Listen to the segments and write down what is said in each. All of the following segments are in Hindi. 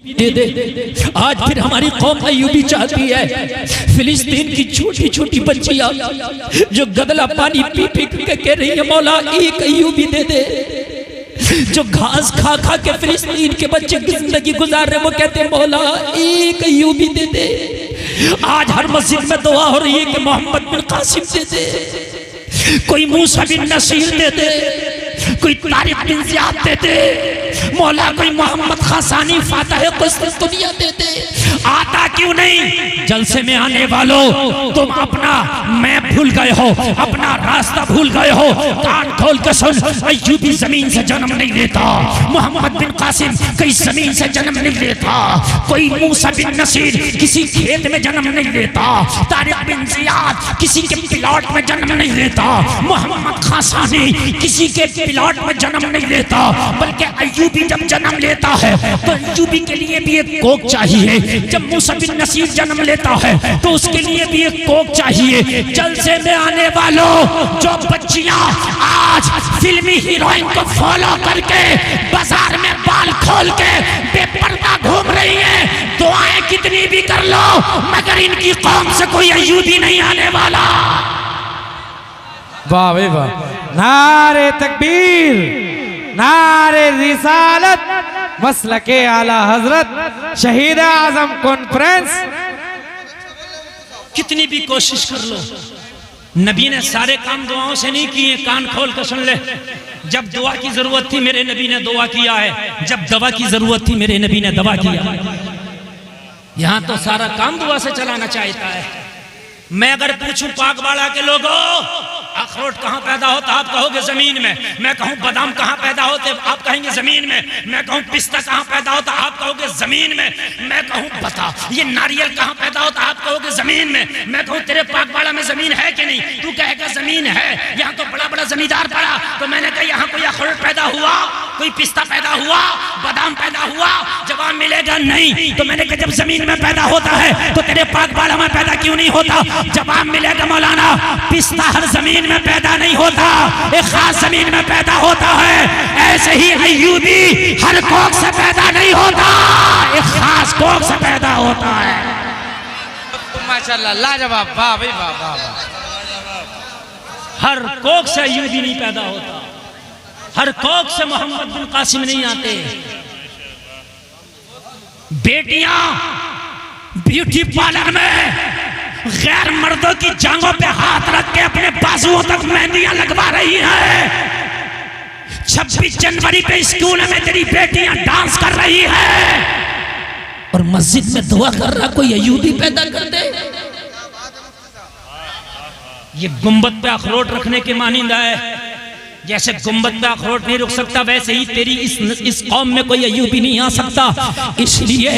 दे दे। आज फिर हमारी कौम अय्यूबी चाहती है। फिलिस्तीन की छोटी छोटी बच्चियां जो गदला पानी पी पी के कह रही है मौला एक अय्यूबी दे दे। जो घास खा खा के फिलिस्तीन के बच्चे जिंदगी गुजार रहे वो कहते हैं मौला एक अय्यूबी दे दे। आज हर मस्जिद में दुआ हो रही है कि मोहम्मद बिन कासिम दे दे, कोई मूसा बिन नसीर दे दे, कोई तारिक बिन ज़ियाद दे दे, मौला कोई मोहम्मद खासानी फातह कुस्तुनिया दे दे। आता क्यों नहीं? जलसे में आने वालों तुम अपना मैप भूल गए हो, अपना रास्ता भूल गए हो। कान खोल के सुन, अय्यूबी जमीन से जन्म नहीं लेता, मोहम्मद बिन कासिम कोई जमीन से जन्म नहीं लेता, कोई मूसा बिन नसीर किसी खेत में जन्म नहीं लेता, तारिक बिन ज़ियाद किसी के प्लॉट में जन्म नहीं लेता, मोहम्मद खासानी किसी के प्लॉट में जन्म नहीं लेता। बल्कि अय्यूबी जब जन्म लेता है तो अय्यूबी के लिए भी एक कोक चाहिए। जब मूसा बिन नसीर जन्म लेता है तो उसके लिए भी एक कोक चाहिए। जलसे में आने वालों जो बच्चियां आज फिल्मी हीरोइन को फॉलो करके बाजार में बाल खोल के बेपर्दा घूम रही हैं, दुआएं कितनी भी कर लो मगर इनकी कौम से कोई अय्यूबी नहीं आने वाला। वाह भाई वाह, नारे तकबीर, नारे रिसालत, मसलके आला हजरत शहीद आजम कॉन्फ्रेंस। कितनी भी कोशिश कर लो, नबी ने सारे काम दुआओं से नहीं किए। कान खोल कर सुन ले, जब दुआ की जरूरत थी मेरे नबी ने दुआ किया है, जब दवा की जरूरत थी मेरे नबी ने दवा किया। यहां तो सारा काम दुआ से चलाना चाहता है। मैं अगर पूछूं पाकवाड़ा के लोगों अखरोट कहाँ पैदा होता आप कहोगे जमीन में, मैं कहूँ बादाम कहाँ पैदा होते आप कहेंगे जमीन में, मैं कहूँ पिस्ता कहाँ पैदा होता आप कहोगे जमीन में, मैं कहूँ बता ये नारियल कहाँ पैदा होता आप कहोगे जमीन में, मैं कहूँ तेरे पाकवाड़ा में जमीन है कि नहीं, तू कहेगा जमीन है। यहाँ तो बड़ा बड़ा जमींदार पड़ा, तो मैंने कहा यहाँ कोई अखरोट पैदा हुआ, कोई पिस्ता पैदा हुआ, बादाम पैदा हुआ? जवाब मिलेगा नहीं। तो मैंने कहा जब जमीन में पैदा होता है तो तेरे पाकवाड़ा में पैदा क्यों नहीं होता? जवाब मिलेगा मौलाना पिस्ता हर जमीन में पैदा नहीं होता, एक खास जमीन में पैदा होता है। ऐसे ही अय्यूबी हर कोख से पैदा नहीं होता, एक खास कोख से पैदा होता है। माशाल्लाह लाजवाब, वाह भाई वाह वाह वाह। हर कोख से अय्यूबी नहीं पैदा होता, हर कोख से मोहम्मद बिन कासिम नहीं आते। बेटियां ब्यूटी पार्लर में गैर मर्दों की जांघों पे हाथ रख के अपने बाजुओं तक मेहंदियां लगवा रही हैं। 26 जनवरी पे स्कूल में तेरी बेटियां डांस कर रही है और मस्जिद में दुआ कर रहा कोई अय्यूबी पैदा कर दे। ये गुंबद पे अखरोट रखने के मानिंदा है। जैसे गुंबद पे अखरोट नहीं रुक सकता वैसे ही तेरी इस कौम में कोई अय्यूबी नहीं आ सकता। इसलिए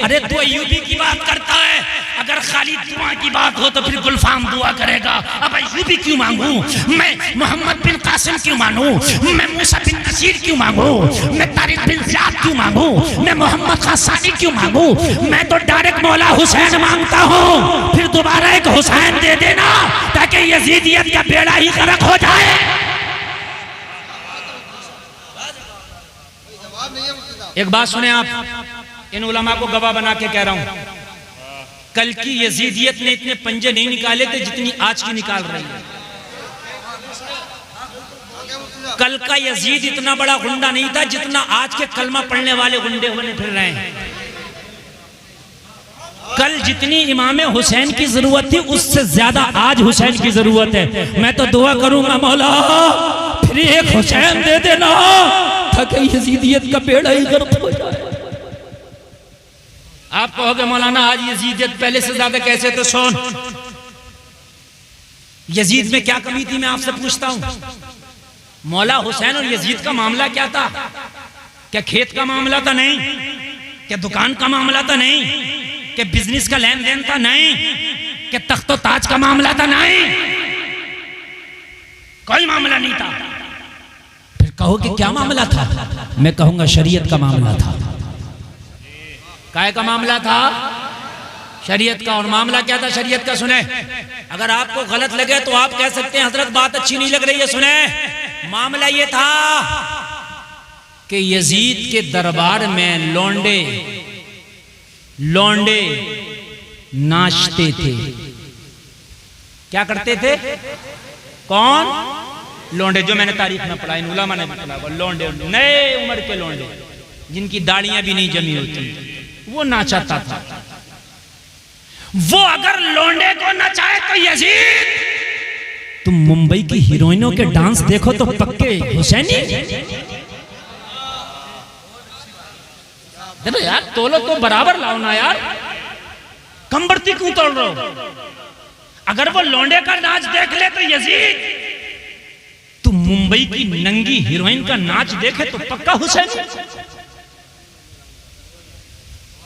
अरे तू अय्यूबी की बात करता है, अगर खाली दुआ की बात हो तो फिर गुलफाम दुआ करेगा। अब अय्यूबी क्यों मांगू मैं? मोहम्मद बिन कासिम क्यों मांगू मैं? मूसा बिन नसीर क्यों मांगू मैं? तारिक बिन ज़ियाद क्यों मांगू मैं? मोहम्मद खासानी क्यों मांगू मैं? तो डायरेक्ट मौला हुसैन मांगता हूँ। फिर दोबारा एक हुसैन दे देना ताकि यजीदियत का बेड़ा ही गर्क हो जाए। एक बात सुने आप, इन उलमा को गवाह बना के कह रहा हूं, कल की यजीदियत ने इतने पंजे नहीं निकाले थे जितनी आज की निकाल रही है। कल का यजीद इतना बड़ा गुंडा नहीं था जितना आज के कलमा पढ़ने वाले गुंडे बने फिर रहे हैं। कल जितनी इमाम हुसैन की जरूरत थी उससे ज्यादा आज हुसैन की जरूरत है। मैं तो दुआ करूंगा मौला फिर एक हुसैन दे देना ताकि यजीदियत का बेड़ा ही गर्क हो जाए। आप कहोगे मौलाना आज यजीदियत पहले से ज्यादा कैसे? तो सुन, यजीद में क्या कमी थी मैं आपसे पूछता हूं। मौला हुसैन और यजीद का मामला क्या था? क्या खेत का मामला था? नहीं। क्या दुकान का मामला था? नहीं। क्या बिजनेस का लेन देन था? नहीं। क्या तख्तो ताज का मामला था? नहीं, कोई मामला नहीं था। फिर कहोगे क्या मामला था? मैं कहूंगा शरीयत का मामला था। काय का मामला था? शरीयत का। और मामला क्या था शरीयत का? सुने, अगर आपको गलत लगे तो आप कह सकते हैं हजरत बात अच्छी नहीं लग रही है। सुने, मामला ये था कि यजीद के दरबार में लौंडे लौंडे नाचते थे। क्या करते थे? कौन? लौंडे। जो मैंने तारीख में पढ़ा, इन उलमा ने भी पढ़ा, वो लौंडे, नए उम्र के लौंडे जिनकी दाढ़ियां भी नहीं जमी होती, वो नाचाता था। वो अगर लौंडे को नचाए तो यजीद, तुम मुंबई की हीरोइनों के डांस देखो तो पक्के हुसैनी। देखो यार, तोलो तो बराबर लाओ ना यार, कम बढ़ती क्यों तोड़ रहे हो? अगर वो लौंडे का नाच देख ले तो यजीद, तुम मुंबई की नंगी हीरोइन का नाच देखे तो पक्का हुसैनी।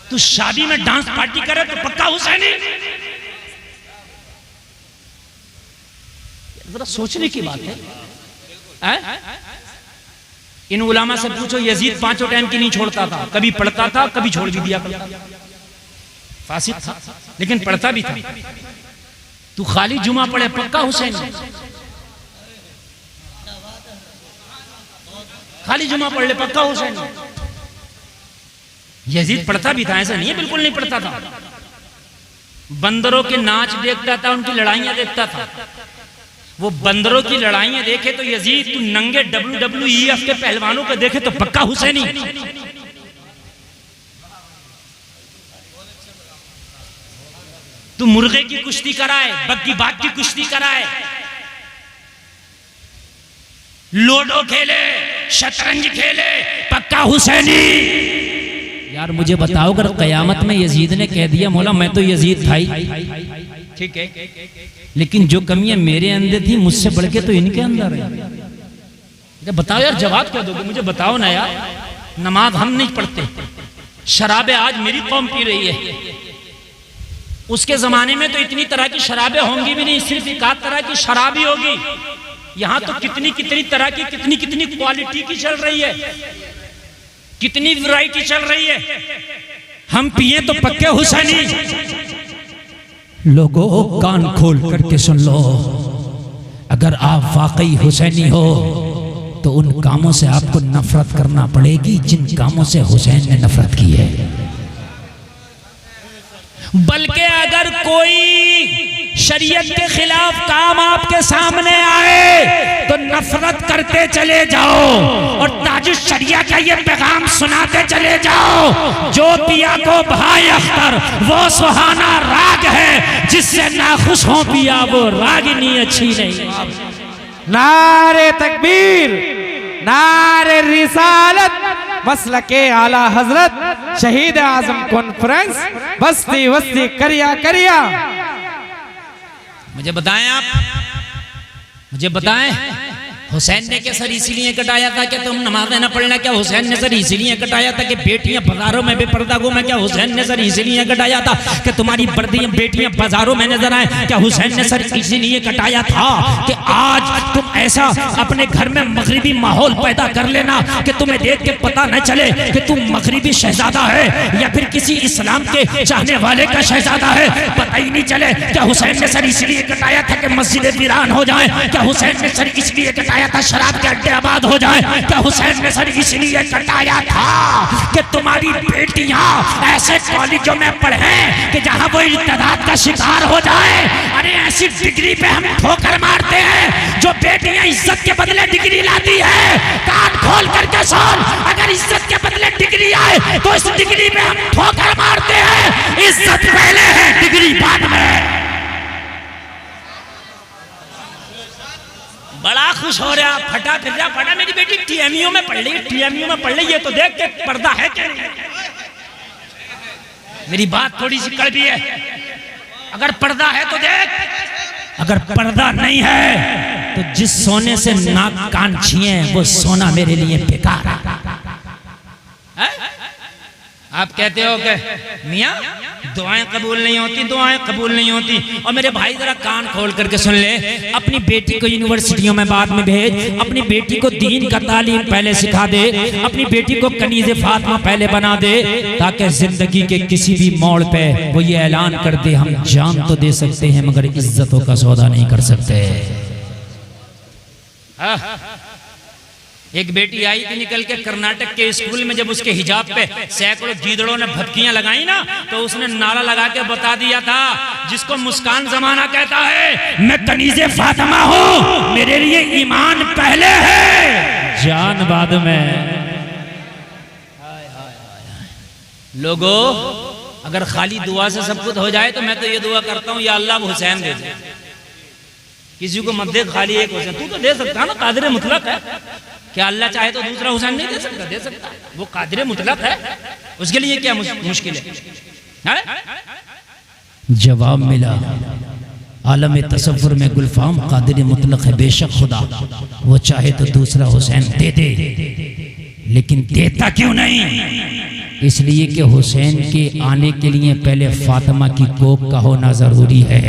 तू शादी में डांस पार्टी करे तो पक्का हुसैनी। जरा सोचने की बात है। इन उलामा से पूछो, यजीद 5 टाइम की नहीं छोड़ता था, कभी पढ़ता था, कभी छोड़ भी दिया करता। फासिद था लेकिन पढ़ता भी था। तू खाली जुमा पढ़े पक्का हुसैनी। खाली जुमा पढ़ ले पक्का हुसैनी। यजीद पढ़ता भी था, ऐसा नहीं है बिल्कुल नहीं पढ़ता था। बंदरों के नाच देखता था, उनकी लड़ाइयां देखता था। वो बंदरों की लड़ाइयां देखे तो यजीद, तू नंगे WWEF के पहलवानों को देखे तो पक्का हुसैनी। तू मुर्गे की कुश्ती कराए, बग्गी बाग की कुश्ती कराए, लूडो खेले, शतरंज खेले, पक्का हुसैनी। यार मुझे बताओ, अगर कयामत में यजीद ने कह दिया मौला मैं तो यजीद था ही, ठीक है, लेकिन जो कमियां मेरे अंदर थी मुझसे बढ़ के तो इनके अंदर है, बताओ यार, जवाब क्या दोगे मुझे? बताओ ना यार। नमाज हम नहीं पढ़ते, शराबें आज मेरी कौम पी रही है। उसके जमाने में तो इतनी तरह की शराबें होंगी भी नहीं, सिर्फ एक आध तरह की शराब ही होगी। यहां तो कितनी कितनी तरह की, कितनी कितनी क्वालिटी की चल रही है, कितनी वैरायटी चल रही है। हम पिए तो पक्के हुसैनी। लोगों कान खोल करके सुन लो, अगर आप वाकई हुसैनी हो तो उन कामों से आपको नफरत करना पड़ेगी जिन कामों से हुसैन ने नफरत की है। बल्कि अगर कोई शरीयत के खिलाफ काम आपके सामने आए तो नफरत करते चले जाओ और ताजुश शरिया का ये पैगाम सुनाते चले जाओ, जो पिया को भाई अख्तर वो सुहाना राग है, जिससे नाखुश हो पिया वो रागिनी अच्छी नहीं। नारे तकबीर, नारे रिसालत, मसलके आला हजरत शहीद आजम कॉन्फ्रेंस बस्ती बस्ती करिया करिया। मुझे बताएं आप, मुझे बताएं, हुसैन ने क्या सर इसीलिए कटाया था कि तुम नमाज़ें न पढ़ना? क्या हुसैन ने सर इसीलिए कटाया था कि बेटियां बाजारों में बेपर्दा घूमें? क्या हुसैन ने सर इसीलिए कटाया था कि तुम्हारी बेटियां बाजारों में नजर आए? क्या हुसैन ने सर इसीलिए कटाया था कि आज तुम ऐसा अपने घर में मगरिबी माहौल पैदा कर लेना कि तुम्हें देख के पता न चले कि तुम मगरिबी शहजादा है या फिर किसी इस्लाम के चाहने वाले का शहजादा है, पता ही नहीं चले? क्या हुसैन ने सर इसलिए कटाया था कि मस्जिदें वीरान हो जाए? क्या हुसैन ने सर इसलिए कटाया था शराब के अड्डे आबाद हो जाए? क्या हुसैन ने सर इसलिए कटाया था कि तुम्हारी बेटियां ऐसे कॉलेजों में पढ़े कि जहां वो इर्तिदाद का शिकार हो जाए? अरे ऐसी डिग्री पे हम ठोकर मारते हैं जो बेटियां इज्जत के बदले डिग्री लाती है। कान खोल करके सुन, अगर इज्जत के बदले डिग्री आए तो इस डिग्री पे हम ठोकर मारते हैं। इज्जत पहले है, डिग्री बाद में। बड़ा खुश हो रहा, फटा फिर रहा, पढ़ा मेरी बेटी TMU में पढ़ रही, TMU में पढ़ रही है तो देख के पर्दा है क्या नहीं? मेरी बात थोड़ी सी कड़वी है, अगर पर्दा है तो देख, अगर पर्दा नहीं है तो जिस सोने से नाक कान छिए वो सोना मेरे लिए बेकार है। आप कहते हो कि मियाँ दुआएं कबूल नहीं होती, दुआएं कबूल नहीं होती। और मेरे भाई जरा कान खोल करके सुन ले, अपनी बेटी को यूनिवर्सिटियों में बाद में भेज, अपनी बेटी को दीन का तालीम पहले सिखा दे, अपनी बेटी को कनीज़े फातिमा पहले बना दे, ताकि जिंदगी के किसी भी मोड़ पे वो ये ऐलान कर दे हम जान तो दे सकते हैं मगर इज्जतों का सौदा नहीं कर सकते। एक बेटी आई थी निकल के कर्नाटक के स्कूल में, जब उसके हिजाब पे सैकड़ों गीदड़ों ने भपकियां लगाई ना, तो उसने नारा लगा के बता दिया था, जिसको मुस्कान जमाना कहता है, मैं कनीज़े फातिमा हूं, मेरे लिए ईमान पहले है, जान बाद में। लोगों, अगर खाली दुआ से सब कुछ हो जाए तो मैं तो ये दुआ करता हूं, या अल्लाह को हुसैन दे दे। किसी को मत दे खाली एक हुसैन, तू तो दे सकता है ना, कादिर मुतलक है। क्या अल्लाह चाहे तो दूसरा हुसैन नहीं दे सकता? दे सकता है, वो कादिर मुतलक है, उसके लिए क्या मुश्किल है? जवाब मिला, आलम तसव्वुर में गुलफाम कादिर मुतलक है, बेशक खुदा वो चाहे तो दूसरा हुसैन दे दे, लेकिन देता क्यों नहीं? इसलिए कि हुसैन के आने के लिए पहले फातिमा की कोख का होना जरूरी है।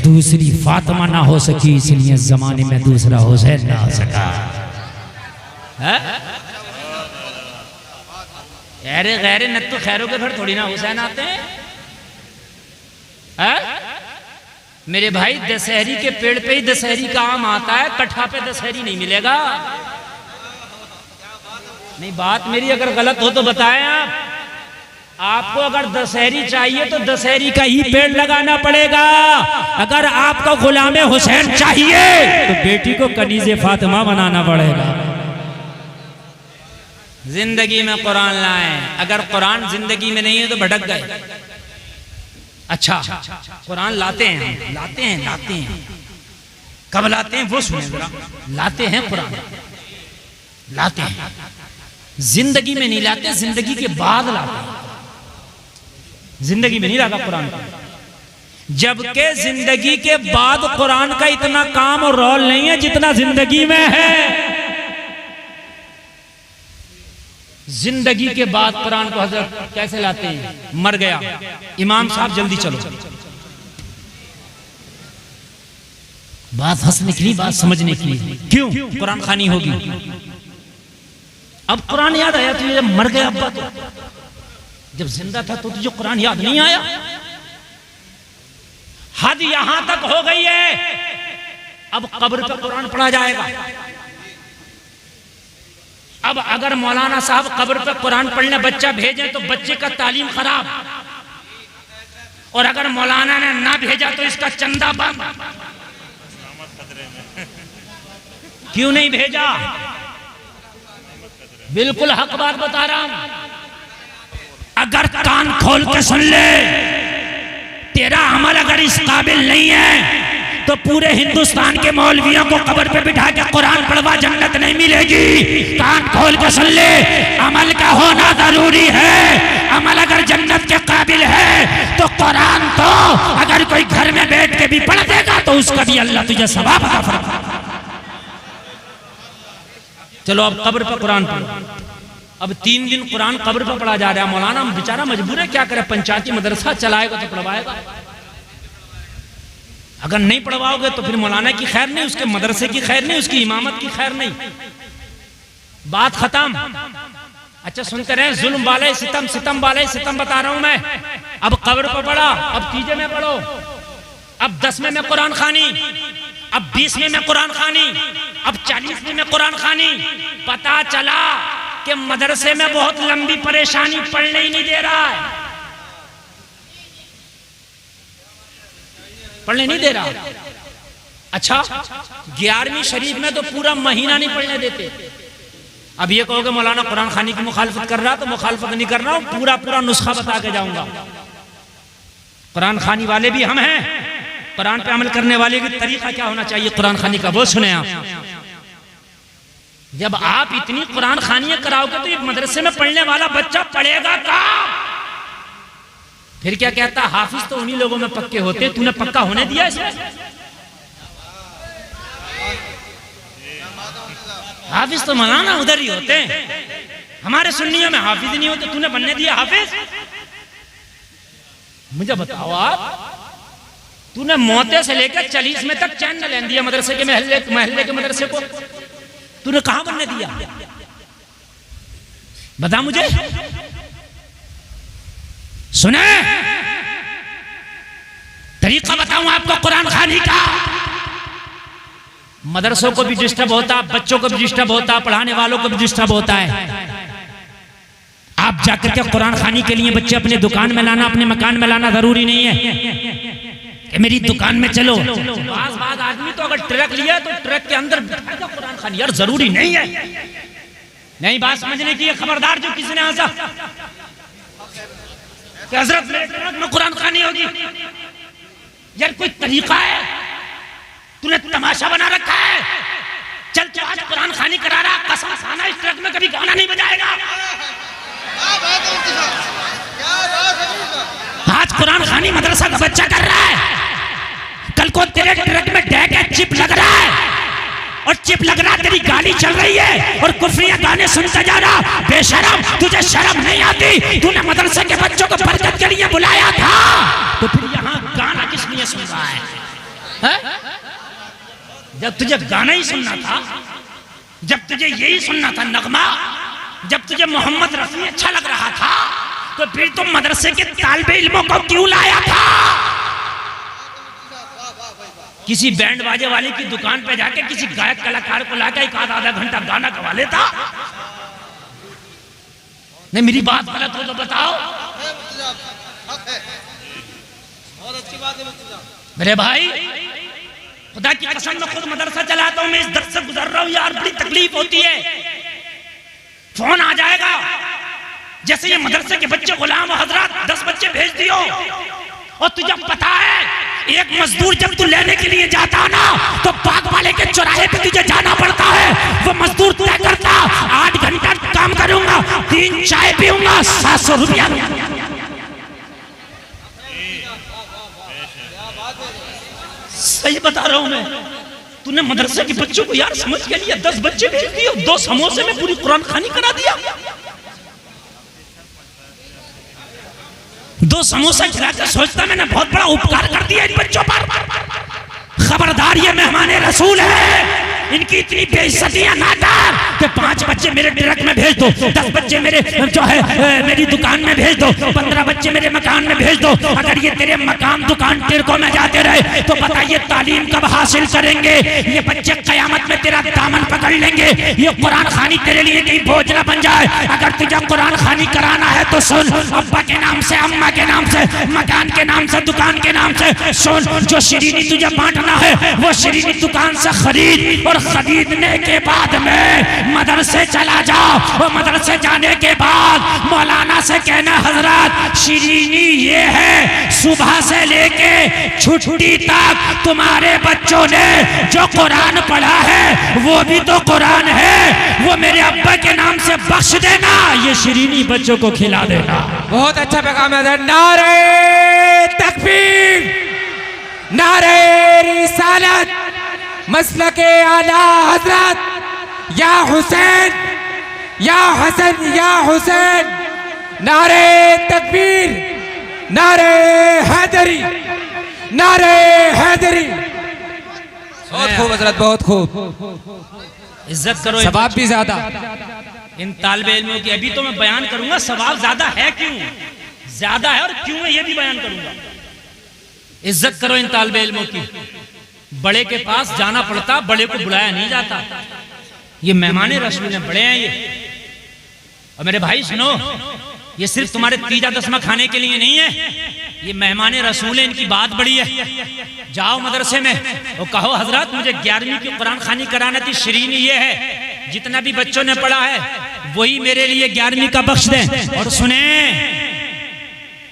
दूसरी फातिमा ना हो सकी, इसलिए जमाने में दूसरा हुसैन ना हो सका। अरे गैर न तो खैरों के घर थोड़ी ना हुसैन आते हैं। मेरे भाई, दशहरी के पेड़ पे ही दशहरी का आम आता है, कट्ठा पे दशहरी नहीं मिलेगा। नहीं, बात मेरी अगर गलत हो तो बताएं आप। आपको अगर दशहरी चाहिए तो दशहरी का ही पेड़ लगाना पड़ेगा। अगर आपको गुलामे हुसैन चाहिए तो बेटी को कनीज़े फातिमा बनाना पड़ेगा। जिंदगी में कुरान लाएं, अगर कुरान जिंदगी में नहीं है तो भटक गए। अच्छा, कुरान लाते हैं, लाते हैं, लाते हैं, कब लाते हैं वो सुने जरा। लाते हैं कुरान, लाते हैं, जिंदगी में नहीं लाते, जिंदगी के बाद लाते हैं। जिंदगी में नहीं लाता कुरान का, जबकि जिंदगी के बाद कुरान का इतना काम और रोल नहीं है जितना जिंदगी में है। जिंदगी के बाद कुरान को हजरत कैसे लाते हैं? मर गया इमाम साहब, जल्दी चलो। बात हंसने के लिए, बात समझने के लिए। क्यों? कुरान खानी होगी। अब कुरान याद आया तुझे जब मर गया अब्बा, तो जब जिंदा था तो तुझे कुरान याद नहीं आया? हद यहां तक हो गई है, अब कब्र पर कुरान पढ़ा जाएगा। अब अगर मौलाना साहब कब्र पर कुरान पढ़ने बच्चा भेजें तो बच्चे का तालीम खराब, और अगर मौलाना ने ना भेजा तो इसका चंदा बंद। क्यों नहीं भेजा? बिल्कुल हक बात बता रहा हूं। अगर कान खोल के सुन ले, तेरा अमल अगर इस काबिल नहीं है तो पूरे हिंदुस्तान के मौलवियों को कब्र पे बिठा के कुरान पढ़वा, जन्नत नहीं मिलेगी। कान खोल के सुन ले, अमल का होना जरूरी है। अमल अगर जन्नत के काबिल है तो कुरान तो अगर कोई घर में बैठ के भी पढ़ देगा तो उसका भी अल्लाह तुझे सवाब अता फरमाएगा। चलो अब कब्र पर कुरान पढ़ो। अब 3 दिन कुरान कब्र पर पढ़ा जा रहा है। मौलाना बेचारा मजबूर है, क्या करे, पंचायती मदरसा चलाएगा तो पढ़वाएगा। अगर नहीं पढ़वाओगे तो फिर मौलाना की खैर नहीं, उसके मदरसे की खैर नहीं, उसकी इमामत की खैर नहीं। बात खत्म। अच्छा सुनते रहे, जुल्म वाले सितम, सितम वाले सितम बता रहा हूं मैं। अब कब्र पर पढ़ा, अब 3 में पढ़ो, अब 10 में कुरान खानी, अब 20 में कुरान खानी, अब 40 में कुरान खानी। पता चला कि मदरसे में बहुत लंबी परेशानी, पढ़ने ही नहीं दे रहा है, पढ़ने नहीं दे रहा। अच्छा 11वीं शरीफ में तो पूरा महीना नहीं पढ़ने देते। अब ये कहोगे मौलाना कुरान खानी की मुखालफत कर रहा, तो मुखालफत नहीं कर रहा हूं, पूरा पूरा नुस्खा बता के जाऊंगा। कुरान खानी वाले भी हम हैं, कुरान पे अमल करने वाले का तरीका क्या होना चाहिए कुरान खानी का, वो सुने आप। जब आप इतनी कुरान खानियां कराओगे तो एक मदरसे में पढ़ने वाला बच्चा पढ़ेगा कहाँ? फिर क्या कहता, हाफिज तो उन्हीं लोगों में पक्के होते, तूने पक्का होने दिया इसमें? हाफिज तो मौलाना उधर ही होते हैं, हमारे सुन्नियों में हाफिज नहीं होते, तूने बनने दिया हाफिज? मुझे बताओ आप, तूने मोते से लेकर 40 में तक चैन न लेन दिया मदरसे के महल्ले के मदरसे को, तूने कहां बनने दिया? बता मुझे। सुने, तरीका बताऊं आपको कुरान खानी का। मदरसों को भी डिस्टर्ब होता, बच्चों को भी डिस्टर्ब होता, पढ़ाने वालों को भी डिस्टर्ब होता है। आप जाकर के कुरान खानी के लिए बच्चे अपने दुकान में लाना, अपने मकान में लाना जरूरी नहीं है कि मेरी दुकान में चलो। बाज आदमी तो अगर ट्रक लिया तो ट्रक के अंदर कुरान खानी, यार जरूरी नहीं है। नहीं बात समझने की, खबरदार जो किसी ने आजा कि हजरत मेरे ट्रक में कुरान खानी होगी, यार कोई तरीका है? तूने तमाशा बना रखा है। चल चल आज कुरान खानी करा रहा, कसम खाना इस ट्रक में कभी गाना नहीं बजाएगा। आज कुरान खानी मदरसा का बच्चा कर रहा है, कल को तेरे ट्रक में डैग है, चिप लग रहा है, और चिप लग रहा, तेरी गाली चल रही है और कुफरिया गाने सुनता जा रहा। बेशरम, तुझे शर्म नहीं आती? तूने मदरसे के बच्चों को बरकत के लिए बुलाया था, तो फिर यहाँ गाना किस लिए सुन रहा है? जब तुझे गाना ही सुनना था, जब तुझे यही सुनना था नगमा, जब तुझे मोहम्मद रफी अच्छा लग रहा था, तो फिर तुम मदरसे के तालिबे इल्मों को क्यों लाया था? किसी बैंड बाजे वाले की दुकान पे जाके किसी गायक कलाकार को लाकर एक आधा घंटा गाना गवा लेता। नहीं मेरी बात गलत हो तो बताओ। मेरे भाई खुदा की कसम मैं खुद मदरसा चलाता हूं, मैं इस दर से गुजर रहा हूं यार, बड़ी तकलीफ होती है। फोन आ जाएगा जैसे ये मदरसे के बच्चे गुलाम हजरत 10 बच्चे भेज दियो, और तुझे पता है एक मजदूर जब तू लेने के लिए जाता ना तो बाग वाले के चौराहे पे तुझे जाना पड़ता है। वो मजदूर तय करता 8 घंटा काम करूंगा, 3 चाय पीऊंगा, 700 रुपया। सही बता रहा हूं मैं। तूने मदरसे के बच्चों को यार समझ के लिए 10 बच्चे भेज दिए, 2 समोसे में पूरी कुरान खानी करा दिया। 2 समोसा खिलाकर सोचता मैंने बहुत बड़ा उपकार कर दिया इन बच्चों पर। खबरदार, ये मेहमान रसूल है, इनकी इतनी बेइज्जतियां ना कर कि 5 बच्चे मेरे ट्रक में भेज दो, 10 बच्चे मेरे जो है मेरी दुकान में भेज दो, 15 बच्चे मेरे मकान में भेज दो। अगर ये तेरे मकान दुकान टिरकों में जाते रहे तो पता ये तालीम कब हासिल करेंगे? ये बच्चे कयामत में तेरा दामन पकड़ लेंगे। ये कुरान खानी तेरे लिए कहीं बोझ न बन जाए। अगर तुझे कुरान खानी कराना है तो सुन, अब्बा के नाम से, अम्मा के नाम से, मकान के नाम से, दुकान के नाम से सुन। जो श्रीनी तुझे बांटना है वो श्रीनी दुकान से खरीद, और खरीदने के बाद में मदरसे चला जाओ, और मदरसे जाने के बाद मौलाना से कहना हजरत श्रीनी ये है, सुबह से लेके छुट्टी तक तुम्हारे बच्चों ने जो कुरान पढ़ा है वो भी तो कुरान है, वो मेरे अब्बा के नाम से बख्श देना, ये श्रीनी बच्चों को खिला देना। बहुत अच्छा पैगाम है। नारे तकबीर, नारे रिसालत, मसलके आला हजरत, या हुसैन, या हसन, या हुसैन। नारे तकबीर, नारे हैदरी, नारे हैदरी। बहुत खूब हजरत, बहुत खूब। इज्जत करो, सवाब भी ज्यादा इन तालिबे इल्मों की। अभी तो मैं बयान करूंगा सवाब ज्यादा है क्यों, ज्यादा है और क्यों है ये भी बयान करूंगा। इज्जत करो इन तालिबे इल्मों की। बड़े के पास जाना पड़ता, बड़े को बुलाया नहीं जाता। ये मेहमान रसूल हैं, बड़े हैं ये। और मेरे भाई सुनो, ये सिर्फ तुम्हारे तीजा दसमा खाने के लिए नहीं है, ये मेहमान रसूल हैं, इनकी बात बड़ी है। जाओ मदरसे में और कहो हजरत मुझे 11वीं की कुरान खानी कराना थी, श्रीनी ये है, जितना भी बच्चों ने पढ़ा है वही मेरे लिए 11वीं का बख्श दें। और सुने,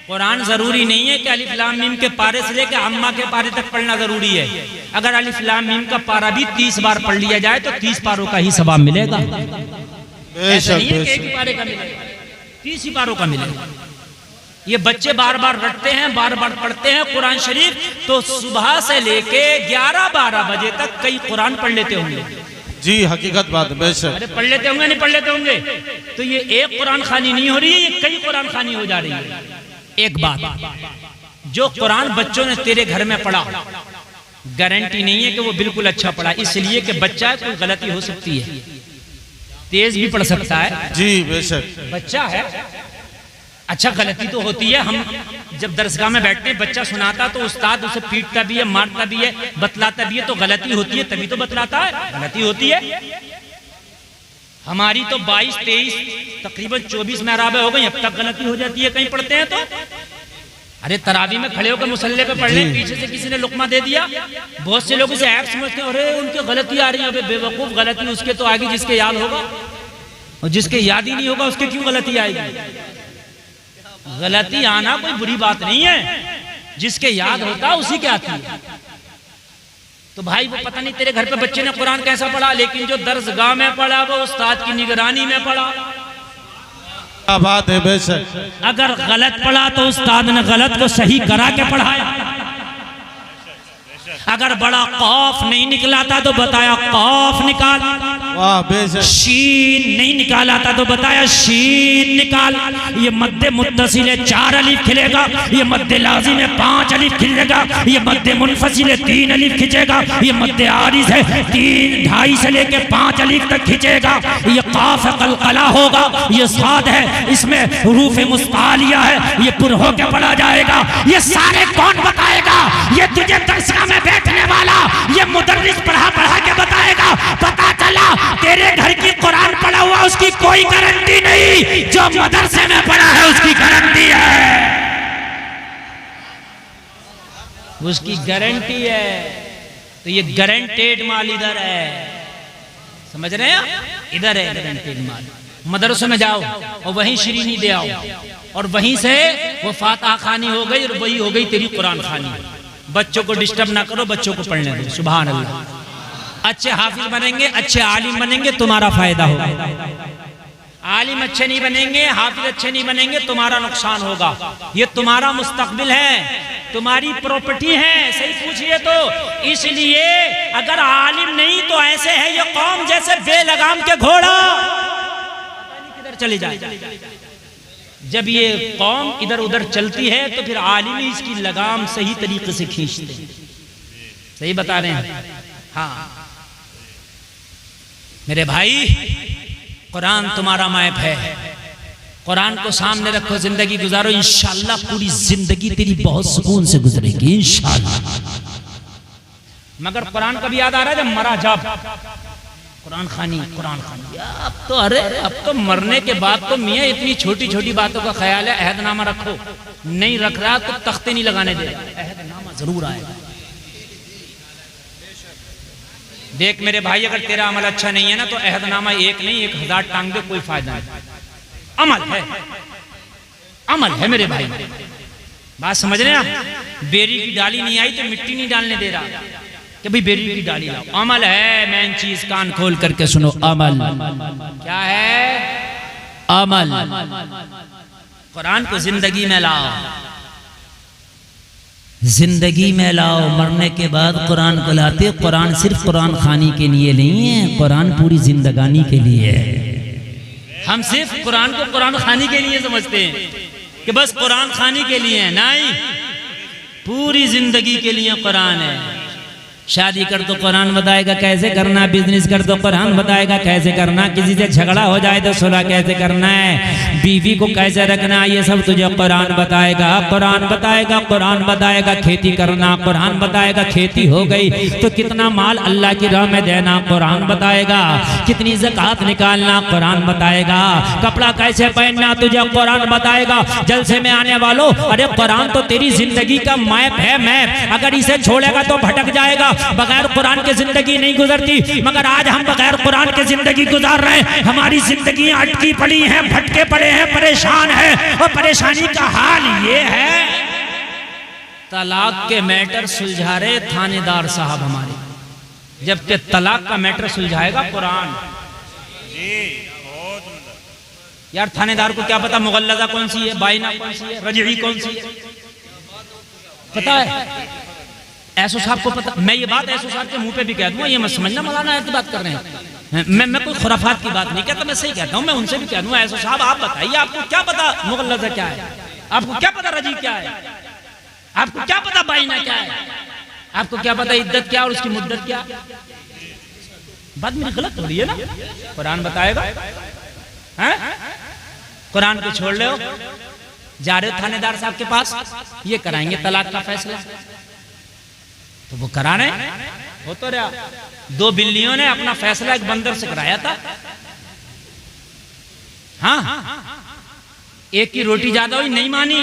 कुरान जरूरी नहीं है कि अलिफ लाम मीम के पारे से लेकर अम्मा के पारे तक पढ़ना जरूरी है। अगर अलिफ लाम मीम का पारा भी 30 बार पढ़ लिया जाए तो 30 पारों का ही सवाब मिलेगा। ऐसा नहीं है कि एक ही पारे का मिलेगा, 30 ही पारों का मिलेगा। ये बच्चे बार बार रटते हैं, बार बार पढ़ते हैं कुरान शरीफ, तो सुबह से लेके 11-12 बजे तक कई कुरान पढ़ लेते होंगे। जी हकीकत बात, बेशक। अरे पढ़ लेते होंगे, नहीं पढ़ लेते होंगे? तो ये एक कुरान खानी नहीं हो रही है, ये कई कुरान खानी हो जा रही है। एक बात, जो कुरान बच्चों ने तेरे घर में पढ़ा, गारंटी नहीं है कि वो बिल्कुल अच्छा पढ़ा, इसलिए कि बच्चा कोई गलती हो सकती है, तेज भी पढ़ सकता है। जी बेशक, बच्चा है, अच्छा गलती तो होती है। हम जब दरसगाह में बैठते हैं बच्चा सुनाता तो उस्ताद उसे पीटता भी है, मारता भी है, बतलाता भी है, तो गलती होती है तभी तो बतलाता है, गलती होती है। हमारी तो 22-23 तकरीबन 24 महराबें हो गई, अब तक गलती हो जाती है कहीं पढ़ते हैं तो। अरे तरावी में खड़े होकर मुसल्ले पे पढ़ रहे, पीछे से किसी ने लुकमा दे दिया, बहुत से लोग इसे ऐप समझते हैं, अरे उनके गलती आ रही है। बेवकूफ, गलती उसके तो आगे जिसके याद होगा, और जिसके याद ही नहीं होगा उसके क्यों गलती आएगी। गलती आना कोई बुरी बात नहीं है, जिसके याद होता उसी के आती है। तो भाई वो पता नहीं तेरे घर पे बच्चे ने कुरान कैसा पढ़ा, लेकिन जो दरसगाह में पढ़ा वो उस्ताद की निगरानी में पढ़ा। क्या बात है, बेशक। अगर गलत पढ़ा तो उस्ताद ने गलत को सही करा के पढ़ाया। अगर बड़ा कौफ नहीं निकला था तो बताया कौफ निकाल, वाह बेशक। शीन नहीं निकाला था तो बताया शीन निकाल। ये मद्दे मुत्तसिल 4 अलिफ खिलेगा, ये मद्दे लाजिम 5 अलिफ खिलेगा, ये मद्दे मुनफसिल 3 अलिफ खिंचेगा, ये मद्दे आरिज है 3-2.5 से लेके 5 अलिफ तक खिंचेगा। ये काफ कलकला होगा, ये साद है, इसमें हरूफ मुस्तालिया है, ये पुर होके पढ़ा जाएगा। ये सारे कौन बताएगा? ये तुझे दरसगाह में बैठने वाला ये मुदर्रिस पढ़ा के बताएगा। पता चला तेरे घर की कुरान पढ़ा हुआ उसकी कोई गारंटी नहीं, जो मदरसे में पढ़ा है उसकी गारंटी है, उसकी गारंटी है। तो ये गारंटेड माल इधर है, समझ रहे हैं? इधर है गारंटेड माल। मदरसे में जाओ और वहीं श्रीनी दे आओ, और वहीं से वो फातिहा खानी हो गई और वही हो गई तेरी कुरान खानी। बच्चों को डिस्टर्ब ना करो, बच्चों को पढ़ने दो। सुभान अल्लाह। अच्छे हाफिज बनेंगे, अच्छे आलिम बनेंगे, तुम्हारा फायदा होगा। आलिम अच्छे नहीं बनेंगे, हाफिज अच्छे नहीं बनेंगे, तुम्हारा नुकसान होगा। ये तुम्हारा मुस्तकबिल है, तुम्हारी प्रॉपर्टी है, सही पूछिए तो। इसलिए अगर आलिम नहीं तो ऐसे है ये कौम जैसे बेलगाम के घोड़ा, किधर चले जाए। जब ये कौम इधर उधर चलती है तो फिर आलिम ही इसकी लगाम सही तरीके से खींचते हैं। सही बता रहे हैं? हाँ मेरे भाई, कुरान तुम्हारा मैप है, कुरान को सामने रखो, जिंदगी गुजारो, इंशाअल्लाह पूरी जिंदगी तेरी बहुत सुकून से गुजरेगी इंशाअल्लाह। मगर कुरान कभी याद आ रहा है जब मरा, जब कुरान खानी अब तो, अरे अब तो मरने के बाद तो मियाँ इतनी छोटी छोटी बातों का ख्याल है। अहदनामा रखो, नहीं रख रहा तो तख्ते नहीं लगाने दे रहा, अहदनामा जरूर आएगा। देख मेरे भाई, अगर तेरा अमल अच्छा नहीं है ना तो अहदनामा 1 नहीं 1000 टांग दे, कोई फायदा नहीं। अमल है, अमल है मेरे भाई, बात समझ रहे हैं आप? बेरी की डाली नहीं आई तो मिट्टी नहीं डालने दे रहा कि भाई बेरी की डाली लाओ। अमल है, मेन चीज, कान खोल करके सुनो। अमल क्या है? अमल। कुरान को जिंदगी में लाओ, जिंदगी में लाओ। मरने के बाद कुरान को लाते। कुरान सिर्फ कुरान खानी के लिए नहीं है, कुरान पूरी जिंदगानी के लिए है। हम सिर्फ कुरान को कुरान खानी के लिए समझते हैं कि बस कुरान खानी के लिए है, नहीं, पूरी जिंदगी के लिए कुरान है। शादी कर तो कुरान बताएगा कैसे करना, बिजनेस कर तो कुरान बताएगा कैसे करना, किसी से झगड़ा हो जाए तो सुलह कैसे करना है, बीवी को कैसे रखना, ये सब तुझे कुरान बताएगा। कुरान बताएगा, कुरान बताएगा खेती करना, कुरान बताएगा खेती हो गई तो कितना माल अल्लाह की राह में देना, कुरान बताएगा। कितनी ज़कात निकालना, कुरान बताएगा। कपड़ा कैसे पहनना, तुझे कुरान बताएगा। जलसे में आने वालों, अरे कुरान तो तेरी जिंदगी का मैप है, मैप। अगर इसे छोड़ेगा तो भटक जाएगा। बगैर कुरान के जिंदगी नहीं गुजरती, मगर आज हम बगैर कुरान के जिंदगी गुजार रहे हैं। हमारी जिंदगी अटकी पड़ी है, भटके पड़े हैं, परेशान है। और परेशानी का हाल ये है, तलाक के मैटर सुलझा रहे थानेदार साहब हमारे, जबकि तलाक का मैटर सुलझाएगा कुरान। यार थानेदार को क्या पता मुगल्लजा कौन सी है, बाइना कौन सी है, रजई कौन सी है, पता है? ऐसो साहब को पता। मैं ये बात ऐसो साहब के मुंह पे भी कह दूंगा, ये मत समझना मौलाना ऐसी बात कर रहे हैं। मैं कोई खुराफात की बात नहीं कहता, मैं सही कहता हूँ। मैं उनसे भी कह दूंगा, ऐसो साहब आप बताइए, आपको क्या पता मुगल्लजा क्या है, आपको क्या पता रजी क्या है, आपको क्या पता बाइना क्या है, आपको क्या पता इद्दत क्या और उसकी मुद्दत क्या? बात मेरी गलत हो रही है ना? कुरान बताएगा, हैं? कुरान को छोड़ ले हो, जा रहे हो थानेदार साहब के पास, ये कराएंगे तलाक का फैसला, तो वो करा रहे हो तो रहा। 2 बिल्लियों ने अपना फैसला एक बंदर से कराया था। हाँ, एक की रोटी ज्यादा हुई, नहीं मानी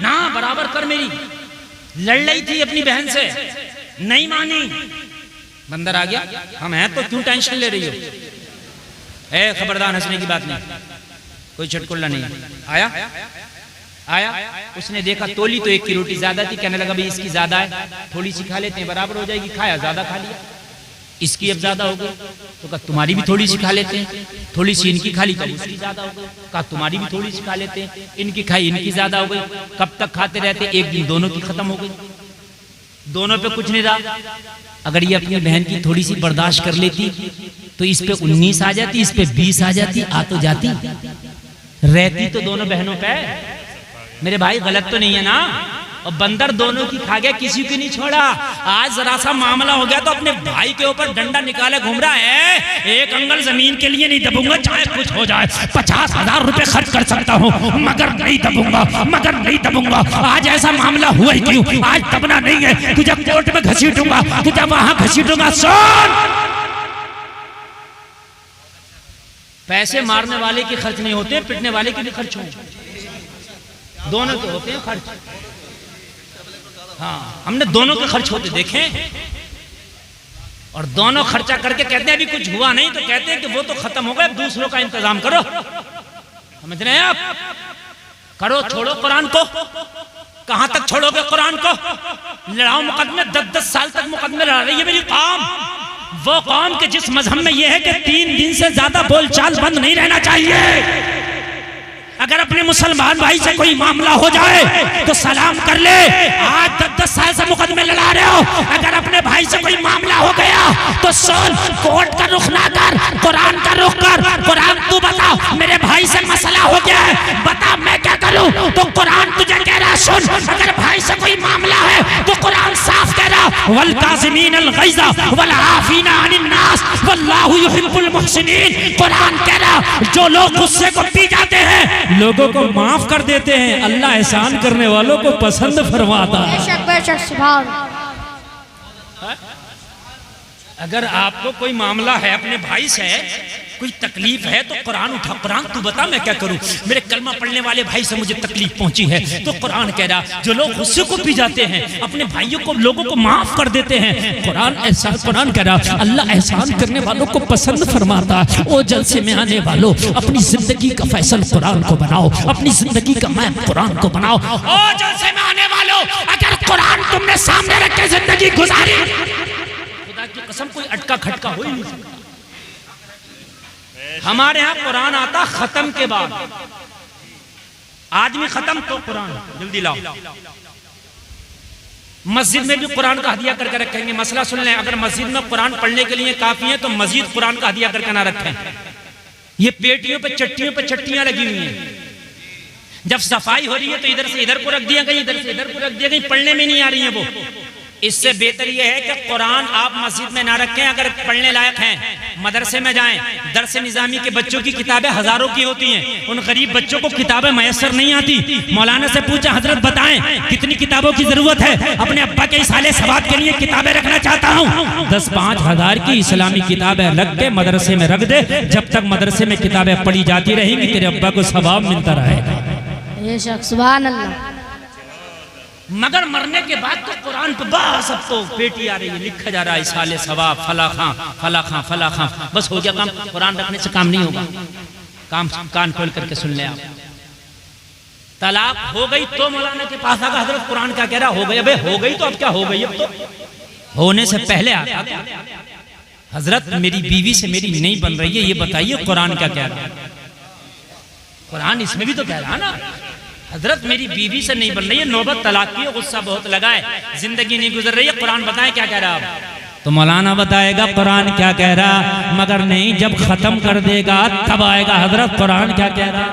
ना, बराबर कर मेरी, लड़ रही थी अपनी बहन से, नहीं मानी, बंदर आ गया, हम हैं तो क्यों टेंशन ले रही हो, ए खबरदार, हंसने की बात नहीं, कोई चटकुल्ला नहीं। आया उसने देखा तोली तो एक की रोटी ज्यादा थी, कहने लगा भाई इसकी ज्यादा है, थोड़ी सी खा लेते हैं, बराबर हो जाएगी, खाया, ज्यादा खा लिया, इसकी अब ज्यादा हो गई, तो कहा तुम्हारी भी थोड़ी सी खा लेते हैं, थोड़ी सी इनकी खा ली तो उसकी ज्यादा हो गई, कहा तुम्हारी भी थोड़ी सी खा लेते हैं, इनकी खाई, इनकी ज्यादा हो गई, कब तक खाते रहते, एक दिन दोनों की खत्म हो गई, दोनों पे कुछ नहीं रहा। अगर ये अपनी बहन की थोड़ी सी बर्दाश्त कर लेती तो इस पे 19 आ जाती, इस पे 20 आ जाती, आ तो जाती, रहती तो दोनों बहनों पे। मेरे भाई गलत तो नहीं है ना, और बंदर दोनों की खा गया, किसी की नहीं छोड़ा। आज जरा सा मामला हो गया तो अपने भाई के ऊपर डंडा निकाले घूम रहा है, एक अंगल जमीन के लिए नहीं दबूंगा, चाहे कुछ हो जाए, 50,000 रुपए खर्च कर सकता हूँ, मगर नहीं दबूंगा, मगर नहीं दबूंगा। आज ऐसा मामला हुआ ही क्यों, आज दबना नहीं है, तुझे कोर्ट में घसीटूंगा, तुझे वहां घसीटूंगा। सुन, पैसे मारने वाले के खर्च नहीं होते, पिटने वाले के भी खर्च होते, दोनों के होते हैं खर्च। हाँ, हमने दोनों के खर्च होते देखे, और दोनों खर्चा करके कहते हैं अभी कुछ हुआ नहीं, तो कहते हैं कि वो तो खत्म हो गया, अब दूसरों का इंतजाम करो। समझ रहे हैं आप? करो, छोड़ो कुरान को। कहां तक छोड़ोगे कुरान को? लड़ाओ मुकदमे, 10-10 साल तक मुकदमे लड़ा रही है मेरी कौम, वो कौम के जिस मजहब में यह है कि 3 दिन से ज्यादा बोलचाल बंद नहीं रहना चाहिए। अगर अपने मुसलमान भाई से कोई मामला हो जाए तो सलाम कर ले। आज 10-10 साल से मुकदमे लड़ा रहे हो, अगर अपने भाई से कोई मामला हो गया तो सुन, कोर्ट का रुख ना कर, कुरान का रुख कर। कुरान तू बता, मेरे भाई से मसला हो गया है, बता मैं क्या करूं? तो कुरान तुझे कह रहा है सुन, अगर भाई से कोई मामला है तो कुरान साफ कह रहा, वल काज़िमीन अल गैज़ वल आफीना अनिन नास वल्लाहु युहिब्बुल मुहसिनीन। कुरान कह रहा, जो लोग गुस्से को पी जाते हैं, लोगों को माफ कर देते हैं, अल्लाह एहसान करने वालों को पसंद फरमाता है। अगर आपको कोई मामला है अपने भाई से, कोई तकलीफ है तो कुरान उठा, कुरान तू बता मैं क्या करूं, मेरे कलमा पढ़ने वाले भाई से मुझे तकलीफ पहुंची है। तो कुरान कह रहा, जो लोग गुस्से को पी जाते हैं, अपने भाइयों को, लोगों को माफ कर देते हैं, कुरान कह रहा, अल्लाह एहसान करने वालों को पसंद फरमाता है। ओ जलसे में आने वालों, अपनी जिंदगी का फैसल कुरान को बनाओ, अपनी जिंदगी का मैप कुरान को बनाओ। ओ जलसे में आने वालों, अगर कुरान तुमने सामने रख के जिंदगी गुजारी, खुदा की कसम कोई अटका खटका हो ही नहीं सकता। हमारे यहाँ कुरान आता खत्म के बाद, आदमी खत्म तो कुरान जल्दी लाओ। मस्जिद में भी कुरान का हदिया करके रखेंगे। मसला सुन लें, अगर मस्जिद में कुरान पढ़ने के लिए काफी है तो मस्जिद कुरान का हदिया करके ना रखें। ये पेटियों पे चट्टियां लगी हुई हैं, जब सफाई हो रही है तो इधर से इधर को रख दिया गई, इधर से इधर को रख दिया गई, पढ़ने में नहीं आ रही है वो। इससे बेहतर यह है कि कुरान आप मस्जिद में ना रखें, अगर पढ़ने लायक हैं मदरसे में जाएं। दरस निजामी के बच्चों की किताबें हजारों की होती हैं, उन गरीब बच्चों को किताबें मैसर नहीं आती। मौलाना से पूछा, हजरत बताएं कितनी किताबों की जरूरत है, अपने अब्बा के इसाले सवाब के लिए किताबें रखना चाहता हूँ। 10-5 हजार की इस्लामी किताबें रख के मदरसे में रख दे, जब तक मदरसे में किताबें पढ़ी जाती रहेंगी तेरे अब्बा को सवाब मिलता रहेगा। सुभान अल्लाह। मगर मरने के बाद तो कुरान पे बस अब तो पेटी आ रही है, लिखा जा रहा है इसाले सवाब फला खां, बस हो गया काम। कुरान रखने से काम नहीं होगा, काम कान खोल करके सुन ले आप। तलाक हो गई तो मौलाना के पास आगा, हजरत कुरान क्या कह रहा, हो गई। अबे हो गई तो अब क्या हो गई, अब तो होने से पहले आता हजरत मेरी बीवी से मेरी नहीं बन रही है, ये बताइए कुरान क्या कह रहा है। कुरान इसमें भी तो कह रहा ना, हजरत मेरी बीवी से नहीं बन रही है, नौबत तलाक की, गुस्सा बहुत लगा है, जिंदगी नहीं गुजर रही है, कुरान बताए क्या कह रहा है। तो मौलाना बताएगा कुरान क्या कह रहा, मगर नहीं, जब खत्म कर देगा तब आएगा हजरत कुरान क्या कह रहा।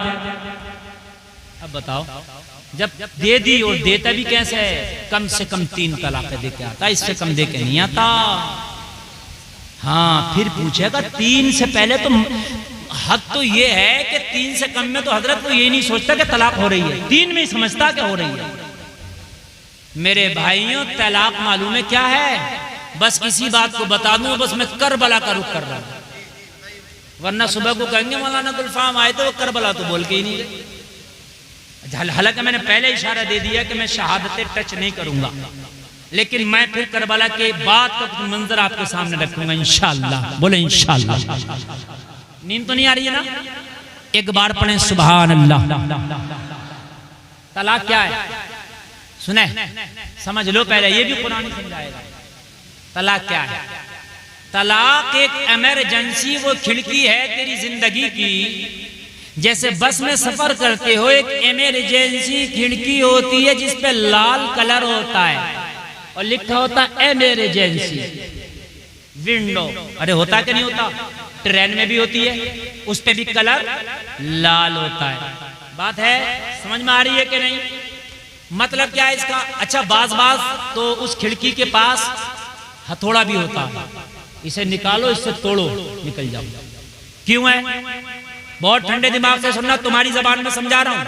अब बताओ, जब दे दी और देता भी कैसे है, कम से कम 3 तलाक दे के आता, इससे कम दे के नहीं आता। हाँ, फिर पूछेगा 3 से पहले तो हद तो ये है कि 3 से कम में तो हजरत को ये नहीं सोचता कि तलाक हो रही है, 3 में ही समझता कि हो रही है। मेरे भाइयों, तलाक मालूम है क्या है? बस इसी बात को बता दूं, बस मैं करबला का रुख कर रहा हूं, वरना सुबह को कहेंगे मौलाना गुलफाम आए तो वो करबला तो बोल के ही नहीं गए। हालांकि मैंने पहले इशारा दे दिया कि मैं शहादतें टच नहीं करूंगा, लेकिन मैं फिर करबला के बाद का कुछ मंजर आपके सामने रखूंगा इंशाअल्लाह। बोले इंशाअल्लाह। नींद तो नहीं आ रही है ना? एक बार पढ़ें सुभान अल्लाह। तलाक क्या है सुने, समझ लो पहले, ये भी कुरान समझाएगा। तलाक क्या है? तलाक एक इमरजेंसी वो खिड़की है तेरी जिंदगी की, जैसे बस में सफर करते हो एक इमरजेंसी खिड़की होती है जिस पे लाल कलर होता है और लिखा होता है इमरजेंसी विंडो। अरे होता कि नहीं होता? ट्रेन में भी होती है, उस पे भी कलर लाल होता है। बात है समझ में आ रही है कि नहीं? मतलब क्या है इसका? अच्छा, बाज तो उस खिड़की के पास हथौड़ा भी होता है, इसे निकालो, इससे तोड़ो, निकल जाओ। क्यों है? बहुत ठंडे दिमाग से सुनना, तुम्हारी जबान में समझा रहा हूं,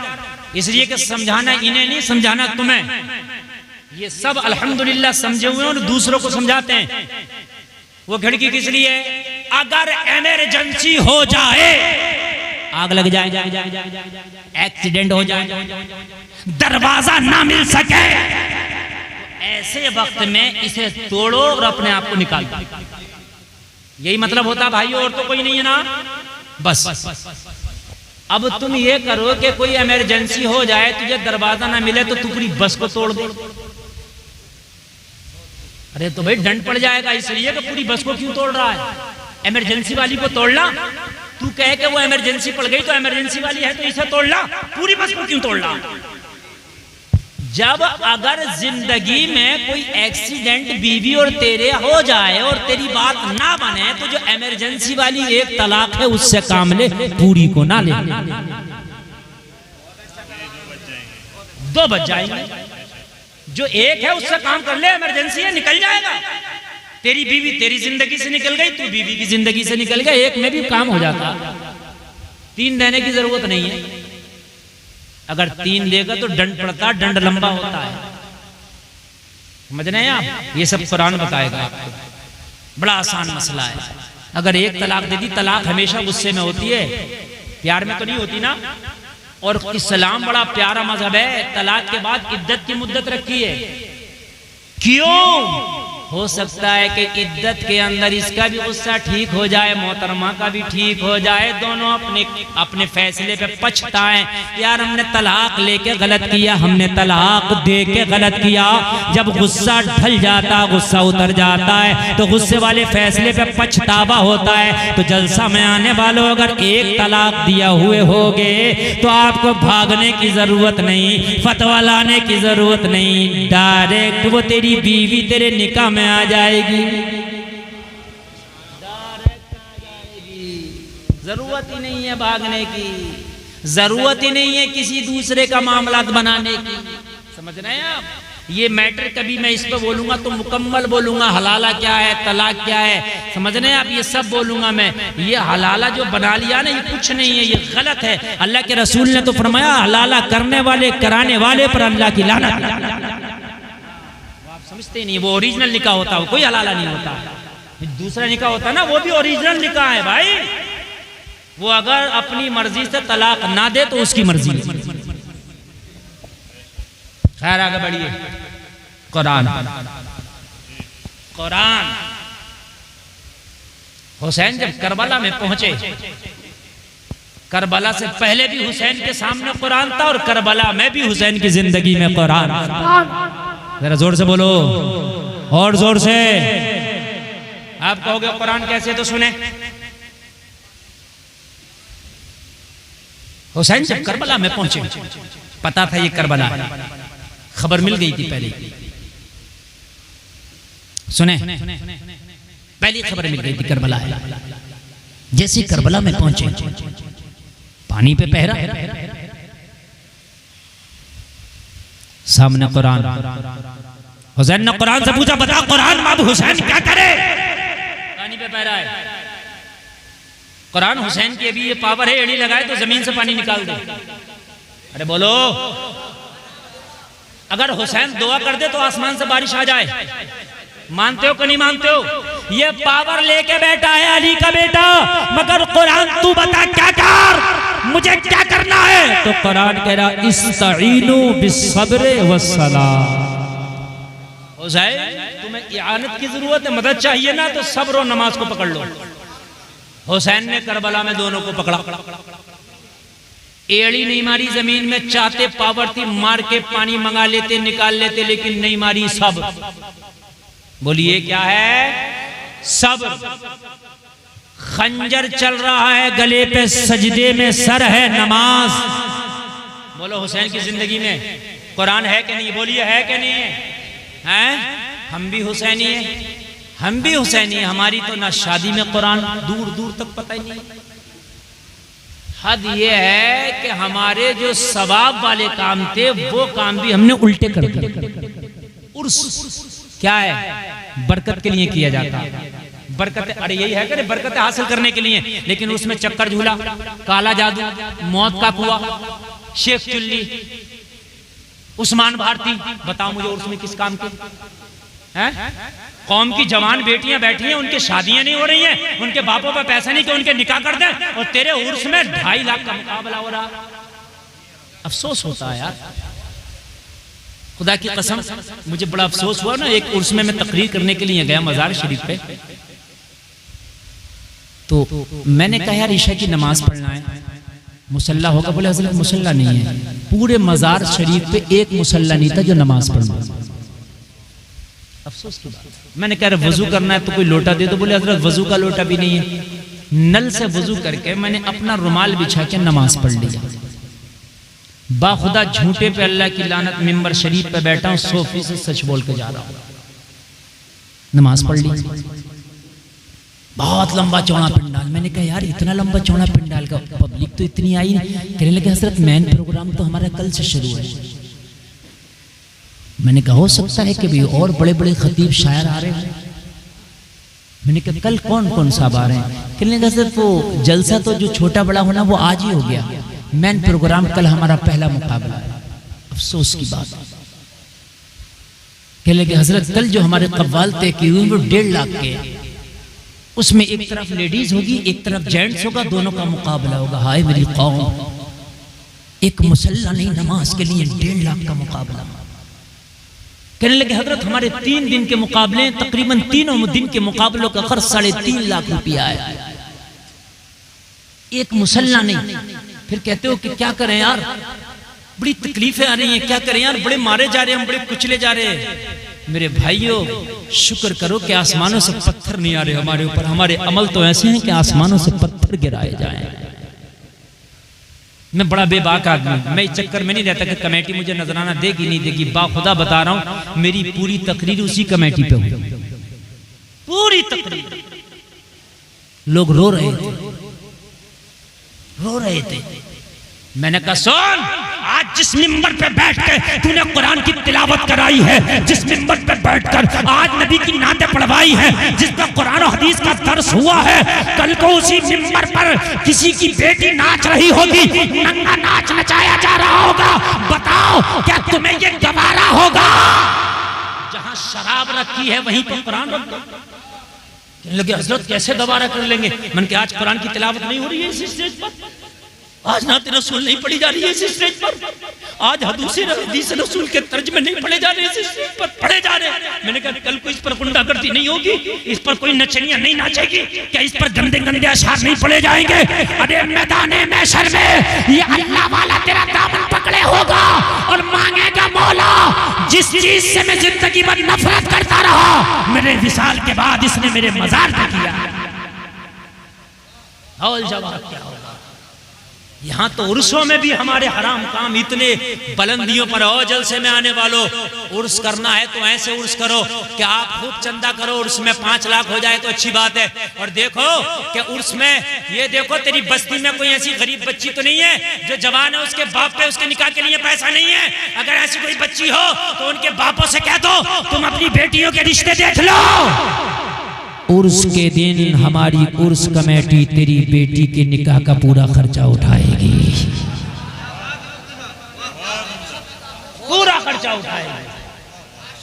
इसलिए कि समझाना इन्हें नहीं, समझाना तुम्हें। ये सब अल्हम्दुलिल्लाह समझे हुए और दूसरों को समझाते हैं। वो खिड़की किस लिए? अगर इमरजेंसी हो जाए, आग लग जाए, एक्सीडेंट हो जाए, दरवाजा ना मिल सके, ऐसे वक्त में इसे तोड़ो और अपने आप को निकालो। यही मतलब होता भाई, और तो कोई नहीं है ना। बस अब तुम ये करो कि कोई इमरजेंसी हो जाए, तुझे दरवाजा ना मिले तो तू पूरी बस को तोड़ दे। अरे तो भाई दंड पड़ जाएगा, इसलिए कि पूरी बस को क्यों तोड़ रहा है? इमरजेंसी वाली को तोड़ना, तू कहे कि वो इमरजेंसी पड़ गई तो इमरजेंसी वाली है तो इसे तोड़ना, पूरी बस को क्यों तोड़ना? जब अगर जिंदगी में कोई एक्सीडेंट बीवी और तेरे हो जाए और तेरी बात ना बने, तो जो इमरजेंसी वाली एक तलाक है उससे काम ले, पूरी को ना ले। 2 बच जाएंगे, जो एक है उससे काम कर ले, इमरजेंसी है निकल जाएगा। तेरी बीवी तेरी जिंदगी से निकल गई, तू बीवी की जिंदगी से निकल गया, एक में भी काम हो जाता। 3 देने की जरूरत नहीं है। अगर 3 देगा तो दंड पड़ता, दंड लंबा होता है। समझ रहे हैं आप? ये सब कुरान बताएगा आपको, बड़ा आसान मसला है। अगर एक तलाक दे दी, तलाक हमेशा गुस्से में होती है, प्यार में तो नहीं होती ना। और इस्लाम बड़ा प्यारा मजहब है, तलाक के बाद इद्दत की मुद्दत रखी है। क्यों? हो सकता है कि इद्दत के अंदर इसका भी गुस्सा ठीक हो जाए, मोहतरमा का भी ठीक हो जाए, दोनों अपने फैसले पे पछताएं, यार हमने तलाक लेके गलत किया, हमने तलाक दे के गलत किया। जब गुस्सा ढल जाता, गुस्सा उतर जाता है, तो गुस्से वाले फैसले पे पछतावा होता है। तो जलसा में आने वालों, अगर एक तलाक दिया हुए होगे तो आपको भागने की जरूरत नहीं, फतवा लाने की जरूरत नहीं, डायरेक्ट वो तेरी बीवी तेरे निकाह में आ जाएगी, डायरेक्ट आ जाएगी। जरूरत ही नहीं है भागने की, जरूरत ही नहीं है किसी दूसरे का मामला बनाने की। समझ रहे हैं आप? ये मैटर कभी मैं इस पे बोलूंगा तो मुकम्मल बोलूंगा, हलाला क्या है, तलाक क्या है, समझ रहे हैं आप? ये सब बोलूंगा मैं। ये हलाला जो बना लिया ना, ये कुछ नहीं है, ये गलत है। अल्लाह के रसूल ने तो फरमाया, हलाला करने वाले कराने वाले पर अल्लाह की लानत। समझते नहीं, वो ओरिजिनल निकाह होता है, कोई हलाला नहीं होता। दूसरा निकाह होता ना, वो भी ओरिजिनल निकाह है भाई। वो अगर अपनी मर्जी से तलाक ना दे तो उसकी मर्जी। खैर आगे बढ़िए। कुरान हुसैन जब करबला में पहुंचे, करबला से पहले भी हुसैन के सामने कुरान था और करबला में भी हुसैन की जिंदगी में कुरान। जरा जोर से बोलो, और जोर से। आप कहोगे कुरान कैसे, तो सुने। हुसैन जब करबला में पहुंचे, पता था ये करबला, खबर मिल गई थी पहले। सुने, पहली खबर मिल गई थी करबला है। जैसे करबला में पहुंचे, पानी पे पहरा, सामने कुरान। हुसैन ने कुरान से पूछा, बता कुरान अब हुसैन क्या करे? पानी पे पहरा है। कुरान हुसैन की अभी ये पावर है, एड़ी लगाए तो जमीन से पानी निकाल दे। अरे बोलो, अगर हुसैन दुआ कर दे तो आसमान से बारिश आ जाए। मानते हो कि नहीं मानते हो? ये पावर लेके बैठा है अली का बेटा। मगर कुरान तू बता क्या कर, मुझे क्या करना है? तो कुरान कह रहा इस्तईनु बिस्सब्र वस्सलाह। हुसैन तुम्हें इआनत की जरूरत है, मदद चाहिए ना, तो सब्र और नमाज को पकड़ लो। हुसैन ने करबला में दोनों को पकड़ा, एड़ी नहीं मारी जमीन में, चाहते पावर थी मार के पानी मंगा लेते, निकाल लेते, लेकिन नहीं मारी। सब बोलिए क्या है? सब। खंजर चल रहा है गले पे, सजदे में सर है, नमाज। बोलो हुसैन की जिंदगी में कुरान है कि नहीं? बोलिए है कि नहीं है? हैं? हम भी हुसैनी है, हम भी हुसैनी है। हमारी तो ना शादी में कुरान दूर दूर तक पता ही नहीं। हद ये है कि हमारे जो सवाब वाले काम थे वो काम भी हमने उल्टे कर दिए। उर्स क्या है? बरकत के लिए किया जाता है। बरकत, अरे यही है कि बरकत हासिल करने के लिए, लेकिन उसमें चक्कर झूला, काला जादू, मौत का कुआं, शेख चुल्ली, उस्मान भारती, बताओ मुझे उर्स में किस काम के हैं? कौम की जवान बेटियां बैठी हैं, उनके शादियां नहीं हो रही हैं, उनके बापों पर पैसा नहीं कि उनके निकाह कर दें, और तेरे उर्स में 2.5 लाख का मुकाबला हो रहा। अफसोस होता है यार, खुदा की कसम मुझे बड़ा अफसोस हुआ ना। एक उर्स में मैं तकरीर करने के लिए गया मजार शरीफ पे, तो मैंने कहा यार ईशा की नमाज पढ़ना है, मुसल्ला होगा? बोले हज़रत मुसल्ला नहीं है। पूरे मजार शरीफ पे एक मुसल्ला नहीं था जो नमाज पढ़ना। अफसोस की बात। मैंने कहा वजू करना है तो कोई लोटा दे दो। बोले हज़रत वजू का लोटा भी नहीं है। नल से वजू करके मैंने अपना रुमाल बिछा के नमाज पढ़ लिया। बाखुदा झूठे पे अल्लाह की लानत, मिंबर शरीफ पे बैठा हूं, 100% सच बोल के जा रहा हूं। नमाज पढ़ ली, बहुत लंबा चौड़ा पंडाल। मैंने कहा यार इतना लंबा चौड़ा पंडाल का पब्लिक तो इतनी आई नहीं। कहने लगे हजरत मेन प्रोग्राम तो हमारा कल से शुरू है। मैंने कहा हो सकता है कि भी और बड़े बड़े खतीब शायर आ रहे हैं। मैंने कहा कल कौन कौन साहब आ रहे हैं? कहने लगे हजरत वो जलसा तो जो छोटा बड़ा होना वो आज ही हो गया, मेन प्रोग्राम कल हमारा पहला मुकाबला है। अफसोस की बात। कहने लगे हजरत कल जो हमारे कव्वाल तय किए हुए वो 1.5 लाख के, उसमें एक तरफ लेडीज होगी एक तरफ जेंट्स होगा, दोनों का मुकाबला होगा। हाय मेरी कौम, एक मुसल्ला नहीं नमाज के लिए 1.5 लाख का मुकाबला। कहने लगे हजरत हमारे 3 दिन के मुकाबले, तकरीबन तीनों दिन के मुकाबलों का खर्च 3.5 लाख रुपया है, एक मुसल्ला नहीं। फिर कहते हो कि क्या करें यार, बड़ी तकलीफें आ रही हैं, क्या करें यार, बड़े मारे जा रहे हैं, बड़े कुचले जा रहे हैं। मेरे भाइयों शुक्र करो कि आसमानों से पत्थर नहीं आ रहे हमारे ऊपर। हमारे अमल तो ऐसे हैं कि आसमानों से पत्थर गिराए जाएं। मैं बड़ा बेबाक आदमी, मैं इस चक्कर में नहीं रहता कि कमेटी मुझे नजराना देगी नहीं देगी। बाखुदा बता रहा हूं, मेरी पूरी तकरीर उसी कमेटी पे हुई, पूरी तकरीर। लोग रो रहे थे। मैंने कहा सुन, आज जिस मिंबर पे बैठ के तूने कुरान की तिलावत कराई है, जिस मिंबर पे बैठकर आज नबी की नाते पढ़वाई है, जिस पर कुरान और हदीस का दर्स हुआ है, कल को उसी मिंबर पर किसी की बेटी नाच रही होगी, नंगा नाच नचाया जा रहा होगा। बताओ क्या तुम्हें ये गवारा होगा? जहां शराब रखी है वहीं पर कुरान रख दो। कहने लगे हजरत कैसे गवारा कर लेंगे? मैंने कहा आज कुरान की तिलावत नहीं हो रही है इस स्टेज पर, आज नाते रसूल नहीं पढ़ी जा रही है इस स्टेज पर, आज हदीस रसूल के तर्जमे नहीं पढ़े जा रहे इस स्टेज पर, पढ़े जा रहे। मैंने कहा कल को इस पर गुंडागर्दी नहीं होगी, इस पर कोई नचनियां नहीं नाचेगी क्या, इस पर गंदे गंदे अशआर नहीं पढ़े जाएंगे? अरे मैदाने महशर में ये अल्लाह वाला तेरा दामन पकड़े होगा और मांगेगा मौला जिस चीज से मैं जिंदगी भर नफरत करता रहा, मेरे विसाल के बाद इसने मेरे मजार पे किया। और जवाब क्या होगा? यहाँ तो उर्सों में भी हमारे हराम काम इतने बुलंदियों पर। और जलसे में आने वालों, उर्स करना है तो ऐसे उर्स करो कि आप खूब चंदा करो, उर्स में 5 लाख हो जाए तो अच्छी बात है। और देखो कि उर्स में ये देखो तेरी बस्ती में कोई ऐसी गरीब बच्ची तो नहीं है जो जवान है, उसके बाप पे उसके निकाह के लिए पैसा नहीं है। अगर ऐसी कोई बच्ची हो तो उनके बापों से कह दो तुम अपनी बेटियों के रिश्ते देख लो। उर्स के दिन हमारी उर्स कमेटी तेरी बेटी के निकाह का पूरा खर्चा उठाएगी, पूरा खर्चा उठाएगी।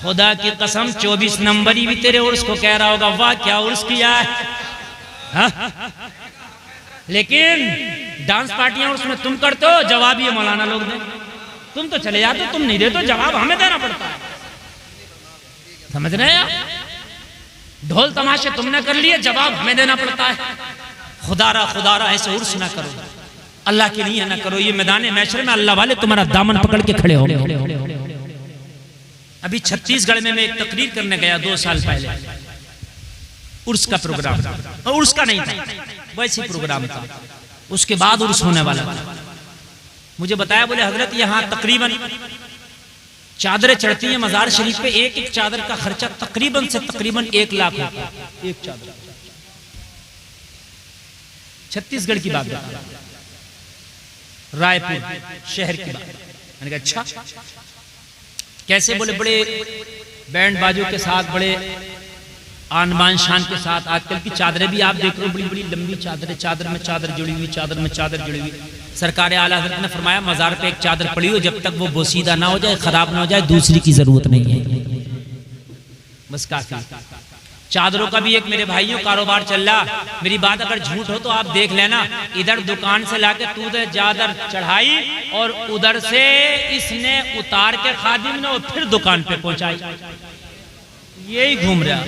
खुदा की कसम 24 नंबरी भी तेरे उर्स को कह रहा होगा, वाह क्या उर्स किया है। हा? लेकिन डांस पार्टियां उसमें तुम करते हो, जवाब ये मौलाना लोग दे। तुम तो चले जाते, तुम नहीं देते, जवाब हमें देना पड़ता है। समझ रहे हैं? ढोल तमाशे तुमने कर लिए, जवाब हमें देना पड़ता है। खुदारा ऐसे उर्स ना करो, अल्लाह के लिए ना करो। ये मैदान मैशर में अल्लाह वाले तुम्हारा दामन पकड़ के खड़े हो। अभी छत्तीसगढ़ में मैं एक तकरीर करने गया 2 साल पहले, उर्स का प्रोग्राम, और उर्स का नहीं था, वैसे प्रोग्राम था। उसके बाद उर्स होने वाला था। मुझे बताया, बोले हजरत यहाँ तकरीबन चादरें चढ़ती हैं मजार शरीफ पे, एक चादर का खर्चा तकरीबन से तकरीबन 1 लाख होता है, एक चादर। छत्तीसगढ़ की बात बता, रायपुर शहर की बात। मैंने कहा अच्छा कैसे? बोले बड़े बैंड बाजों के साथ, बड़े आन बान शान के साथ। आजकल की चादरें भी आप देख रहे हो, बड़ी बड़ी लंबी चादरें, चादर में चादर जुड़ी हुई, चादर में चादर जुड़ी हुई। सरकार आला हज़रत ने फरमाया मज़ार पे एक चादर पड़ी हो, जब तक वो बोसीदा ना हो जाए, खराब ना हो जाए, दूसरी की जरूरत नहीं है, बस काफी। चादरों का भी एक मेरे भाइयों कारोबार चल रहा। मेरी बात अगर झूठ हो तो आप देख लेना। इधर दुकान से लाके तूने चादर चढ़ाई और उधर से इसने उतार के खादिम ने और फिर दुकान पे पहुंचाई। यही घूम रहा।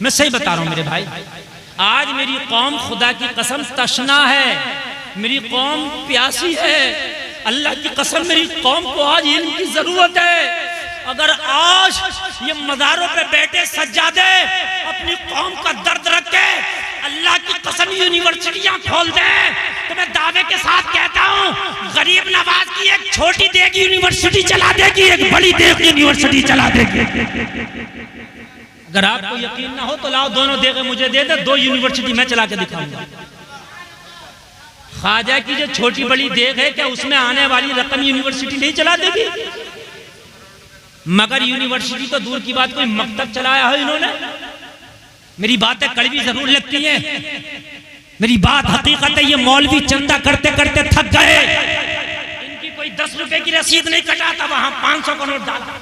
मैं सही बता रहा हूं मेरे भाई, आज मेरी कौम खुदा की कसम तशना है, मेरी कौम प्यासी है। अल्लाह की कसम मेरी कौम को आज इल्म की जरूरत है। अगर आज ये मज़ारों पे बैठे सज्जादे अपनी कौम का दर्द रखे, अल्लाह की कसम यूनिवर्सिटियां खोल दे, तो मैं दावे के साथ कहता हूँ गरीब नवाज की एक छोटी देगी यूनिवर्सिटी चला देगी, एक बड़ी देगी यूनिवर्सिटी चला देगी। अगर आपको यकीन ना हो तो लाओ दोनों देगे मुझे दे दे, 2 यूनिवर्सिटी मैं चला के दिखाऊंगा। ख्वाजा की जो छोटी बड़ी देग है, क्या उसमें आने वाली रकम यूनिवर्सिटी नहीं चला देगी? मगर यूनिवर्सिटी तो दूर की बात, कोई मकतब चलाया है इन्होंने। मेरी बातें कड़वी जरूर लगती हैं, मेरी बात हकीकत है। ये मौलवी चंदा करते करते थक गए, इनकी कोई 10 रुपए की रसीद नहीं कटाता, वहां 500 का नोट डालता।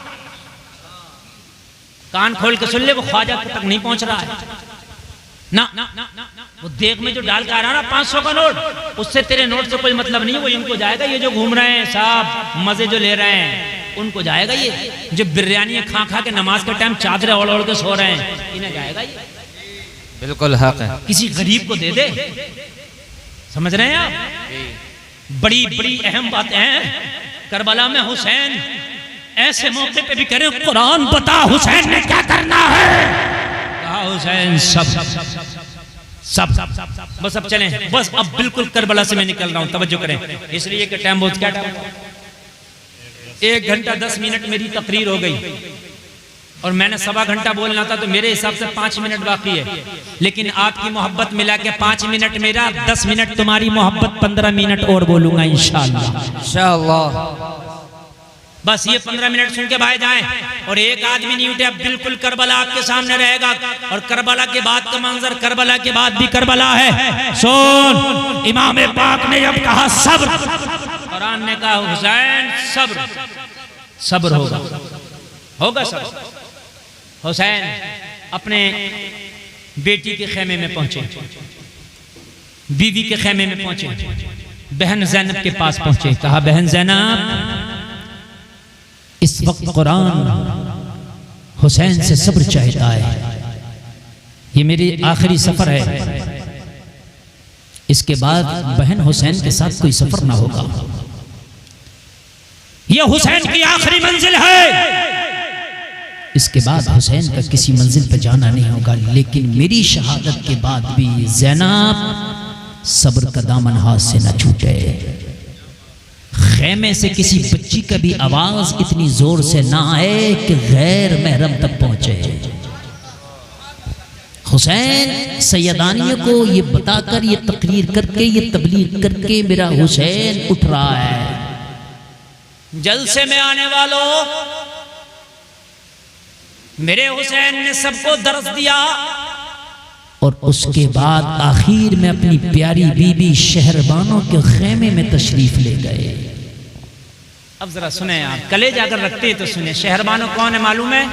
कान खोल के सुन ले, वो ख्वाजा तक नहीं पहुंच रहा है ना। वो देख में जो डाल के आ रहा ना 500 का नोट, उससे तेरे नोट से कोई मतलब नहीं है। वो इनको जाएगा, ये जो घूम रहे हैं साहब, मजे जो ले रहे हैं, उनको जाएगा। ये जो बिरयानी खा खा के नमाज के टाइम चादरें ओढ़ ओढ़ के सो रहे हैं, इन्हें जाएगा ये। बिल्कुल हक है। किसी गरीब को दे दे। समझ रहे हैं आप? बड़ी बड़ी अहम बातें हैं। करबला में हुसैन ऐसे मौके पे भी कह रहे हैं, कुरान बता हुसैन ने क्या करना है। कहा हुसैन सब बस अब चलें, बस अब बिल्कुल करबला से मैं निकल रहा हूं, तवज्जो करें। इसलिए कि टाइम बहुत क्या टाइम, 1 घंटा 10 मिनट मेरी तकरीर हो गई और मैंने 1.25 घंटा बोलना था, तो मेरे हिसाब से 5 मिनट बाकी है। लेकिन आपकी मोहब्बत मिला के 5 मिनट मेरा, 10 मिनट तुम्हारी मोहब्बत, 15 मिनट और बोलूंगा इंशाअल्लाह। बस ये 15 मिनट सुन के भाई जाएं। और एक आदमी नहीं उठे, अब बिल्कुल करबला आपके सामने रहेगा। और करबला के बाद का मंजर, करबला के बाद भी करबला है। सुन, इमाम पाक ने अब कहा सब्र, कुरान ने कहा हुसैन सब्र, सब्र होगा सब्र। हुसैन अपने बेटी के खेमे में पहुंचे, बीवी के खेमे में पहुंचे, बहन ज़ैनब के पास पहुंचे। कहा बहन ज़ैनब, इस वक्त कुरान हुसैन से सब्र चाहता है, ये मेरी आखिरी सफर है, इसके बाद बहन हुसैन के साथ कोई सफर ना होगा, यह हुसैन की आखिरी मंजिल है, इसके बाद हुसैन का किसी मंजिल पर जाना नहीं होगा। लेकिन मेरी शहादत के बाद भी ज़ैनब सब्र का दामन हाथ से न छूटे। खेमे से किसी बच्ची का भी आवाज इतनी जोर से ना आए कि गैर महरम तक पहुंचे। हुसैन सैयदानियों को ये बताकर, ये तकरीर करके, ये तबलीग करके मेरा हुसैन उठ रहा है। जलसे में आने वालों, मेरे हुसैन ने सबको दर्स दिया और उसके बाद आखिर में अपनी प्यारी बीबी शहरबानों के खेमे में तशरीफ ले गए। अब जरा सुने, आप कलेजा अगर रखते हैं तो सुने। शहरबानो कौन है मालूम है?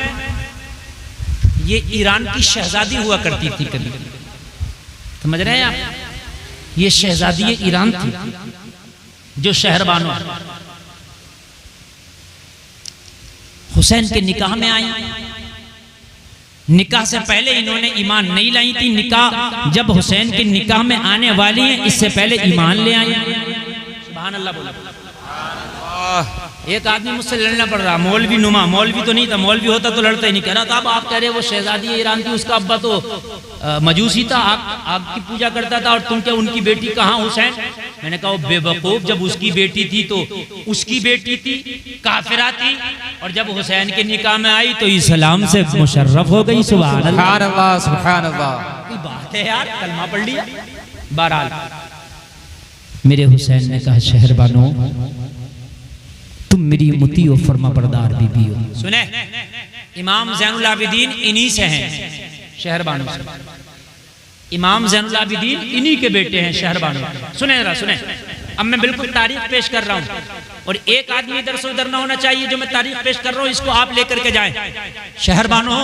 ये ईरान की शहजादी हुआ करती थी कभी, समझ रहे हैं आप? ये शहजादी ईरान थी जो शहरबानो हुसैन के निकाह में आई। निकाह से पहले इन्होंने ईमान नहीं लाई थी। निकाह जब हुसैन के निकाह में आने वाली है, इससे पहले ईमान ले आई। सुभान अल्लाह बोला। एक आदमी मुझसे लड़ना पड़ रहा, मौलवी नुमा, मौलवी तो नहीं था, मौलवी होता तो लड़ता ही नहीं। कह रहा था अब आप कह रहे वो शहजादी ईरान थी, उसका अब्बा तो मजूसी था, आग की पूजा करता था, और तुम क्या उनकी बेटी कहाँ हुसैन? मैंने कहा बेवकूफ, जब उसकी बेटी थी तो उसकी बेटी थी, काफिरा थी, और जब हुसैन के निकाह में आई तो इस्लाम से मुशर्रफ हो गई। सुभान अल्लाह, सुभान अल्लाह। कोई बात है यार, कलमा पढ़ लिया। बहरहाल मेरे हुसैन ने कहा शहरबानो तुम मेरी मुती और फरमा बरदार बीबी हो। सुने, इमाम ज़ैनुल आबिदीन इन्हीं से हैं, शहरबानो से। इमाम ज़ैनुल आबिदीन इन्हीं के बेटे हैं, शहरबानो। सुने जरा सुने, अब मैं बिल्कुल तारीख पेश कर रहा हूँ, और एक आदमी इधर से उधर ना होना चाहिए। जो मैं तारीख पेश कर रहा हूँ इसको आप लेकर के जाएं। शहरबानो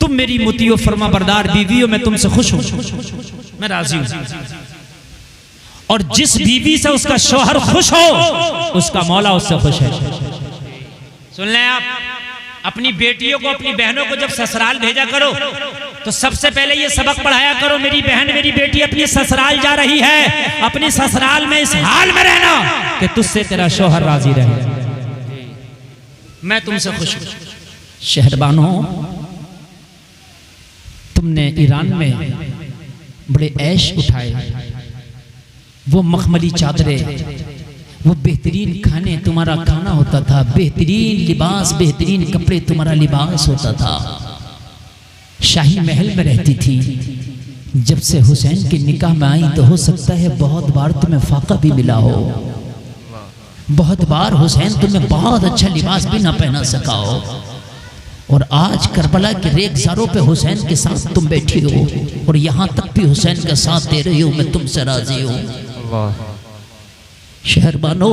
तुम मेरी मुती और फरमा बरदार बीवी हो, मैं तुमसे खुश हूँ, मैं राजी हूँ। और जिस बीवी से उसका शौहर खुश हो, उसका मौला उससे खुश है। सुन लें आप, अपनी बेटियों को, अपनी बहनों को जब ससुराल भेजा करो तो सबसे पहले ये सबक पढ़ाया करो, मेरी बहन, मेरी बेटी अपनी ससुराल जा रही है, अपनी ससुराल में इस हाल में रहना कि तुझसे तेरा शौहर राजी रहे, मैं तुमसे खुश हूं। शहरबानो तुमने ईरान में बड़े ऐश उठाए, वो मखमली चादरें, वो बेहतरीन खाने तुम्हारा खाना होता था, बेहतरीन लिबास, बेहतरीन कपड़े तुम्हारा लिबास होता था, शाही महल में रहती थी। जब से हुसैन के निकाह में आई तो हो सकता है बहुत बार तुम्हें फाका भी मिला हो, बहुत बार हुसैन तुम्हें बहुत अच्छा लिबास भी ना पहना सका हो, और आज करबला के रेगजारों पे हुसैन के साथ तुम बैठी हो, और यहाँ तक भी हुसैन का साथ दे रही हो, मैं तुमसे राजी हूँ। शहरबानो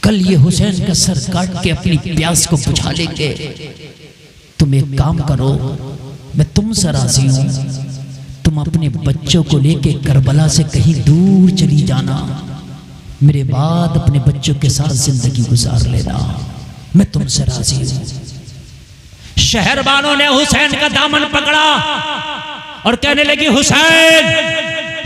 कल ये हुसैन का सर काट के अपनी प्यास को बुझा लेंगे, तुम एक काम करो, मैं तुमसे राजी हूँ, तुम अपने बच्चों को लेके करबला से कहीं दूर चली जाना, मेरे बाद अपने बच्चों के साथ जिंदगी गुजार लेना, मैं तुमसे राजी हूँ। शहरबानों ने हुसैन का दामन पकड़ा और कहने लगी हुसैन,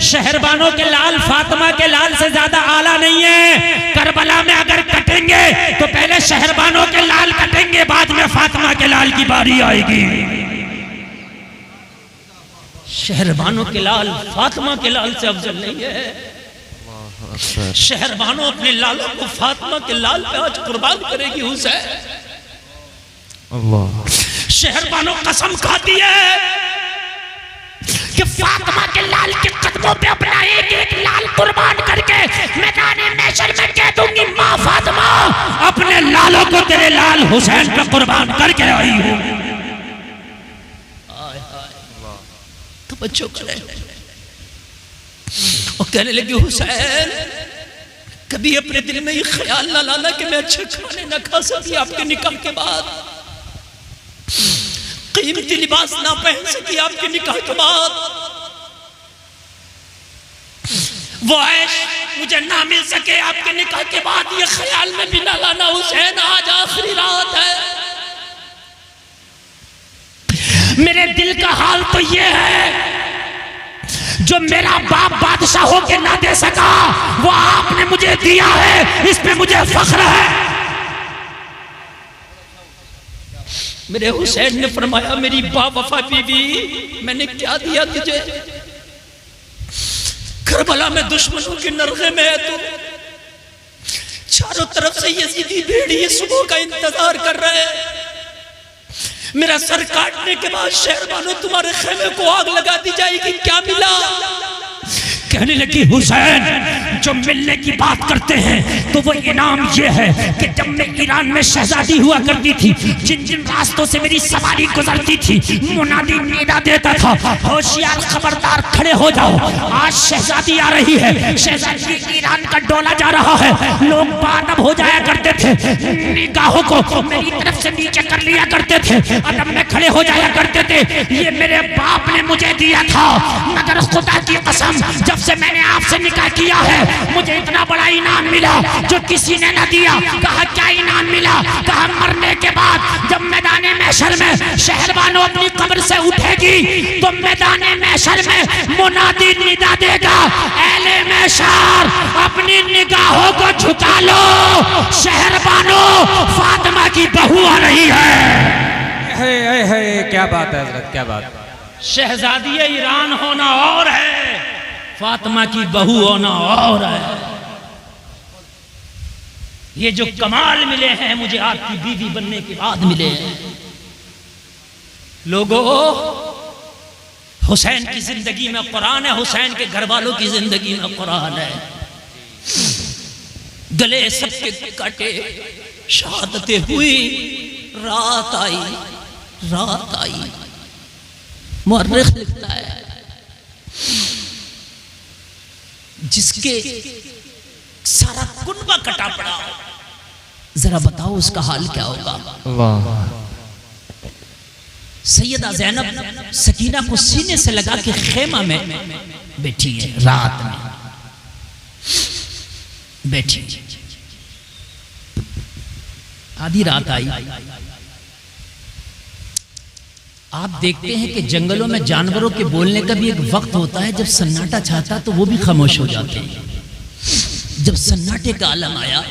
शहरबानों के लाल फातिमा के लाल से ज्यादा आला नहीं है, करबला में अगर कटेंगे तो पहले शहरबानों के लाल कटेंगे, बाद में फातिमा के लाल की बारी आएगी। शहरबानों के लाल फातिमा के लाल से अफजल नहीं है। शहरबानों अपने लालों को फातिमा के लाल पे आज कुर्बान करेगी हुसैन। शहरबानों कसम खाती है कि फातिमा के लाल के कदमों पे अपना एक एक लाल कुर्बान करके मैदाने महशर में कह दूंगी, माँ फातिमा अपने लालों को तेरे लाल हुसैन पे कुर्बान करके आई हूँ। तो बच्चों करे और कहने लगी हुसैन, कभी अपने दिल में ये ख्याल ना लाना कि मैं अच्छे खाने ना खा सकी आपके निकाह के बाद, कीमती लिबास ना पहन सकी आपके निकाह के बाद, वो ऐश मुझे ना मिल सके आपके निकाह के बाद, ये ख्याल में भी ना लाना हुसैन, आज आखिरी रात है। मेरे दिल का हाल तो ये है, जो मेरा बाप बादशाह होके ना दे सका वो आपने मुझे दिया है, इस पे मुझे फख्र है। मेरे हुसैन ने फरमाया, मेरी बावफा बीवी, मैंने क्या दिया तुझे? करबला में दुश्मनों के नरगे में है तू, चारों तरफ से यजीदी भेड़िए सुबह का इंतजार कर रहे हैं, मेरा सर काटने के बाद शहरबानों तुम्हारे खेमे को आग लगा दी जाएगी, क्या मिला? कहने लगी हुसैन जो मिलने की बात करते हैं तो वो इनाम ये है कि जब मैं ईरान में शहजादी हुआ करती थी, जिन जिन रास्तों से मेरी सवारी गुजरती थी, मुनादी निदा देता था, होशियार खबरदार खड़े हो जाओ, आज शहजादी आ रही है, शहजादी ईरान का डोला जा रहा है। लोग बादब हो जाया करते थे, निगाहों को मेरी तरफ से नीचे कर लिया करते थे, अदब में खड़े हो जाया करते थे। ये मेरे बाप ने मुझे दिया था, मगर खुदा की कसम जब से मैंने आपसे निकाह किया है मुझे इतना बड़ा इनाम मिला जो किसी ने न दिया। कहा क्या इनाम मिला? कहा मरने के बाद जब मैदाने महशर में शहरबानो अपनी कब्र से उठेगी तो मैदाने महशर में मुनादी निदा देगा, एले महशर अपनी निगाहों को झुका लो, शहरबानो फातिमा की बहू आ रही है। क्या बात है हजरत, क्या बात। शहजादी ईरान होना और है, फातिमा की बहू होना और है। ये जो कमाल मिले हैं मुझे आपकी बीवी बनने के बाद मिले हैं। लोगों, हुसैन की जिंदगी में कुरान है, हुसैन के घर वालों की जिंदगी में कुरान है। गले सबके काटे, शहादतें हुई, रात आई, रात आई। मुअर्रिख लिखता है जिसके सारा कुनबा कटा पड़ा, जरा बताओ उसका हाल क्या होगा। सैयदा ज़ैनब सकीना को सीने से लगा के खेमा में बैठी है, रात में बैठी, आधी रात आई। आप देखते हैं कि जंगलों में जानवरों के बोलने का भी एक वक्त होता है, जब सन्नाटा छाता तो वो भी खामोश हो जाते हैं। जब सन्नाटे का आलम आया,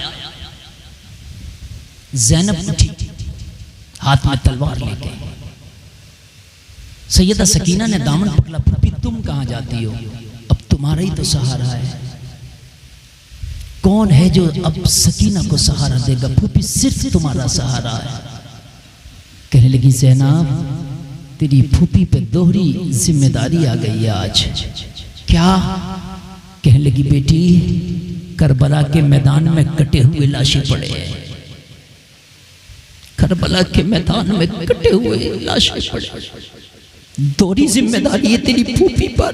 ज़ैनब उठी, हाथ में तलवार लेके। सैयदा सकीना ने दामन पकड़ा, फूफी तुम कहां जाती हो? अब तुम्हारा ही तो सहारा है। कौन है जो अब सकीना को सहारा देगा? फूफी सिर्फ तुम्हारा सहारा है। कहने लगी ज़ैनब तेरी फूफी पे दोहरी जिम्मेदारी आ गई है आज। क्या? कहने लगी बेटी करबला के मैदान में कटे हुए लाशें पड़े हैं, करबला के मैदान में कटे हुए लाशें पड़े, दोहरी जिम्मेदारी है तेरी फूफी पर।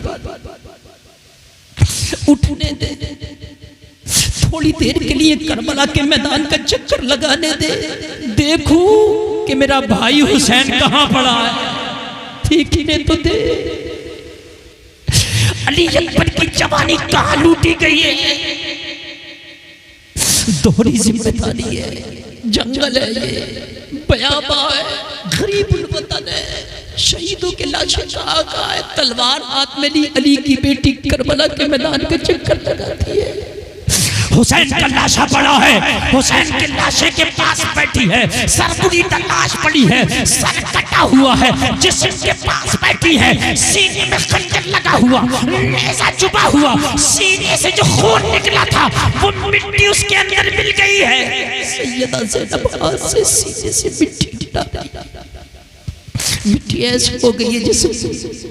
उठने दे, थोड़ी देर के लिए करबला के मैदान का चक्कर लगाने दे, देखूं कि मेरा भाई हुसैन कहां पड़ा है, ठीक ही ने तो दे। अली अकबर की जवानी कहां लूटी गई है? दोहरी जिम्मेदारी है, जंगल है, ये बयाबा है, गरीब वतन है, शहीदों के लाशें कहाँ है। तलवार हाथ में ली, अली की बेटी करबला के मैदान का चक्कर लगाती है। हुसैन का लाशा पड़ा है, हुसैन के लाशे के पास बैठी है, सरबुरी लाश पड़ी है, सर कटा हुआ है, जिस्म के पास बैठी है, सीने में खंजर लगा हुआ, नेज़ा चुभा हुआ, सीने से जो खून निकला था वो मिट्टी उसके अंदर मिल गई है। सैयदा ज़ैनब हाथ से सीने से मिट्टी गिरा, मिट्टी ऐसी हो गई है जैसे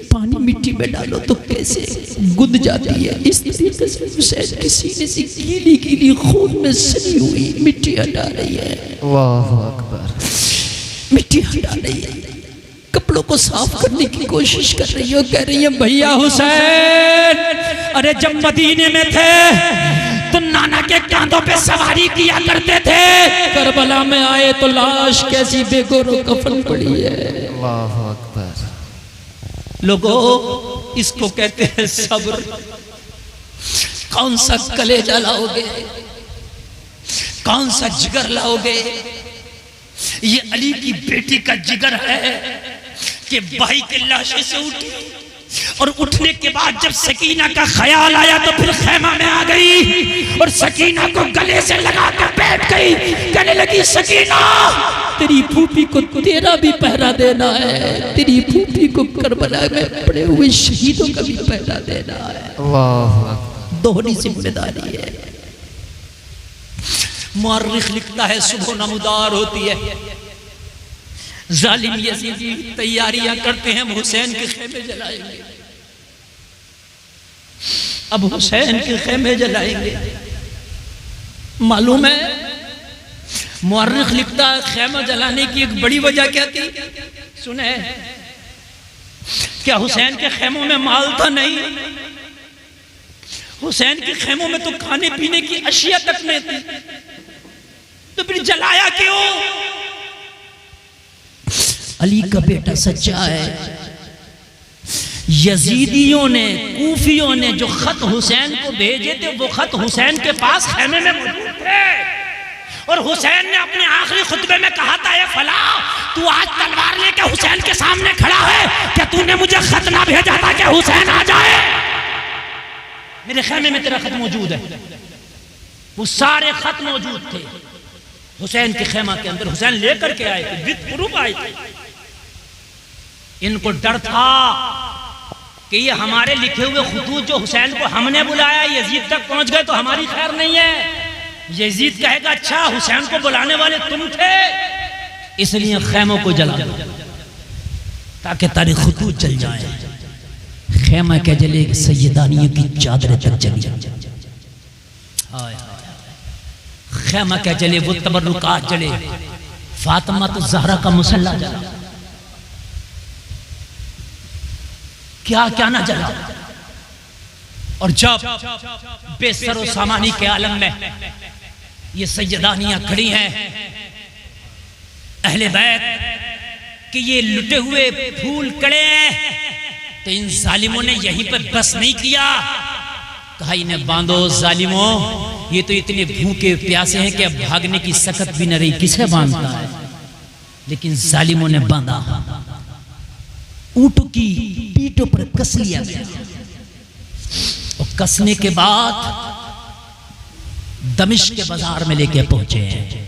पानी मिट्टी में डालो तो कैसे गुद जाती है, इस तरीके से हुसैन के सीने से गीली गीली खून में सनी हुई मिट्टी हटा रही है। अल्लाहु अकबर। मिट्टी हटा रही है, कपड़ों को साफ करने की कोशिश कर रही हो। कह रही है भैया हुसैन, अरे जब मदीने में थे तो नाना के कांधों पे सवारी किया करते थे, करबला में आए तो लाश कैसी बेगोरो कफन पड़ी है। अल्लाहु अकबर। लोगों, इसको कहते हैं सब्र। कौन सा कलेजा लाओगे, कौन सा जिगर लाओगे? ये अली की बेटी का जिगर है कि भाई के लाशे से उठी, और उठने के बाद जब सकीना का ख्याल आया तो फिर खेमा में आ गई और सकीना को गले से लगा कर बैठ गई। कहने लगी सकीना, तेरी फूफी को तेरा भी पहरा देना है, तेरी फूफी को करबला में पड़े हुए शहीदों का भी पहरा देना है। अल्लाहु अकबर। दोहरी जिम्मेदारी है। मुअर्रिख लिखता है सुबह नमदार होती है, जालिम यजीदी तैयारियां करते हैं, हुसैन के खेमे जलाएंगे। अब हुसैन के खेमे जलाएंगे। मालूम है मुअर्रिख लिखता है खेमा जलाने की एक बड़ी वजह क्या थी? सुने, क्या हुसैन के खेमों में माल था? नहीं, हुसैन के खेमों में तो खाने पीने की अशिया तक नहीं थी। तो फिर जलाया क्यों? अली का बेटा सच्चा है। यजीदियों ने, कूफियों ने जो खत हुसैन को भेजे थे वो खत हुसैन के पास खेमे में मौजूद थे। और हुसैन ने अपने आखिरी खुतबे में कहा था, फला तू आज तलवार लेके हुसैन के सामने खड़ा है, क्या तूने मुझे खत ना भेजा था कि हुसैन आ जाए? मेरे खेमे में तेरा खत मौजूद है। वो सारे खत मौजूद थे हुसैन के खेमा के अंदर। हुसैन लेकर के आए थे, विद प्रूफ आए थे। इनको डर था कि ये हमारे लिखे हुए खुतूत जो हुसैन को हमने बुलाया यजीद तक पहुंच गए तो हमारी खैर नहीं है। यजीद कहेगा अच्छा हुसैन को बुलाने वाले तुम थे, इसलिए खेमों को जला दो ताकि तारी खुतूत जल जाए। खेमा क्या जले? सैयदानियों की चादरें तक जली। खेमा क्या जले? वो तबर्रुकात जले। फातिमा तो ज़हरा का मुसल्ला जला। क्या क्या ना जला। और जब बेसरो सामानी के आलम में ये सैयदानियां खड़ी हैं, अहले बैत कि ये लुटे हुए फूल कड़े हैं, तो इन जालिमों ने यहीं पर बस नहीं किया, कहा इन्हें बांधो जालिमों, ये तो इतने भूखे प्यासे हैं कि अब भागने की सकत भी न रही, किसे बांधता है? लेकिन जालिमों ने बांधा। ऊंटों की पीठों पर कस लिया गया और कसने के बाद दमिश्क के बाजार में लेके पहुंचे हैं।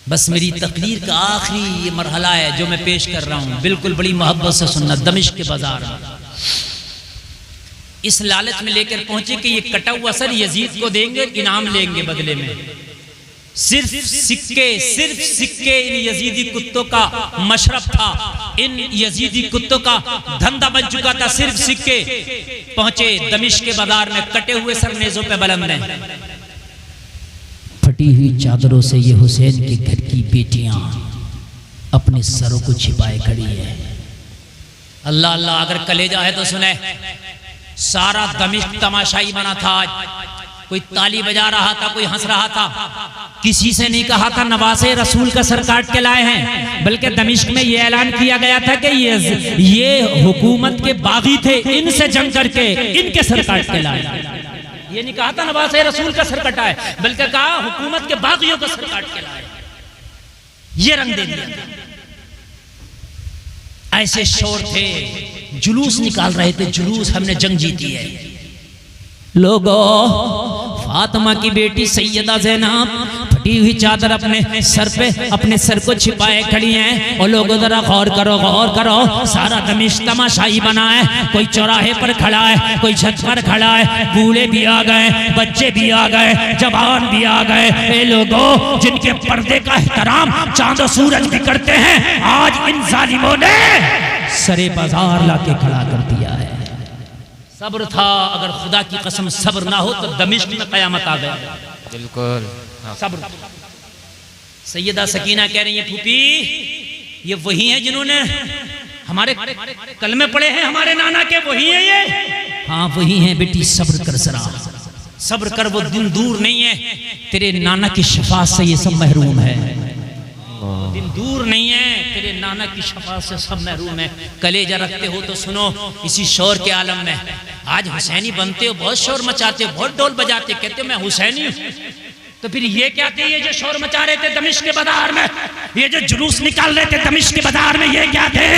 बस मेरी तकरीर का आखिरी ये मरहला है जो मैं पेश कर रहा हूं, बिल्कुल बड़ी मोहब्बत से सुनना। दमिश्क के बाजार में इस लालच में लेकर पहुंचे कि ये कटा हुआ सर यजीद को देंगे, इनाम लेंगे बदले में। सिर्फ सिक्के इन यजीदी कुत्तों का मशरफ था, इन यजीदी कुत्तों का धंधा बन चुका था, सिर्फ सिक्के। पहुंचे दमिश्क के बाजार में, कटे हुए सर नेज़ों पे बुलंद हैं, फटी हुई चादरों से ये हुसैन के घर की बेटियां अपने सरों को छिपाए खड़ी है। अल्लाह अल्लाह, अगर कलेजा है तो सुने। सारा दमिश्क तमाशाई बना था। कोई ताली बजा रहा था, कोई हंस रहा था। किसी से नहीं कहा था नवासे रसूल का सर काट के लाए हैं, बल्कि दमिश्क में यह ऐलान किया गया था कि ये हुकूमत के बागी थे, इनसे जंग करके इनके सर काट के लाए। ये नहीं कहा था नवासे रसूल का सर कटा है, बल्कि कहा हुकूमत के बागियों का सर काट के लाए। ये रंग दे दिया। ऐसे शोर थे, जुलूस निकाल रहे थे, जुलूस हमने जंग जीती है। लोगों, फातिमा की बेटी सैयदा ज़ैनब फटी हुई चादर अपने सर पे, अपने सर को छिपाए खड़ी हैं। और लोगों जरा गौर करो, सारा दमिश्क तमाशाई बना है। कोई चौराहे पर खड़ा है, कोई छत पर खड़ा है, बूढ़े भी आ गए, बच्चे भी आ गए, जवान भी आ गए। ये लोगों जिनके पर्दे का एहतराम चांद और सूरज भी करते हैं, आज इन जालिमों ने सरे बाजार लाके खड़ा कर दिया है। सब्र था, अगर खुदा की कसम सब्र ना हो तो दमिश्क में कयामत आ गया। बिल्कुल सब्र। सैयदा सकीना कह रही है, फूफी ये वही हैं जिन्होंने हमारे कलमे पढ़े हैं, हमारे नाना के, वही हैं ये? हाँ वही हैं बेटी, सब्र कर जरा, सब्र कर, वो दिन दूर नहीं है, तेरे नाना की शफाअत से ये सब महरूम है। दिन दूर नहीं है, तेरे नाना की शफाअत से सब महरूम है। कलेजा रखते हो तो सुनो। इसी शोर के आलम में आज हुसैनी बनते हो, बहुत शोर मचाते हो, बहुत ढोल बजाते हो, कहते हो मैं हुसैनी हूँ। तो फिर ये क्या थे, ये जो शोर मचा रहे थे दमिश्क के बाजार में, ये जो जुलूस निकाल रहे थे दमिश्क के बाजार में, ये क्या थे?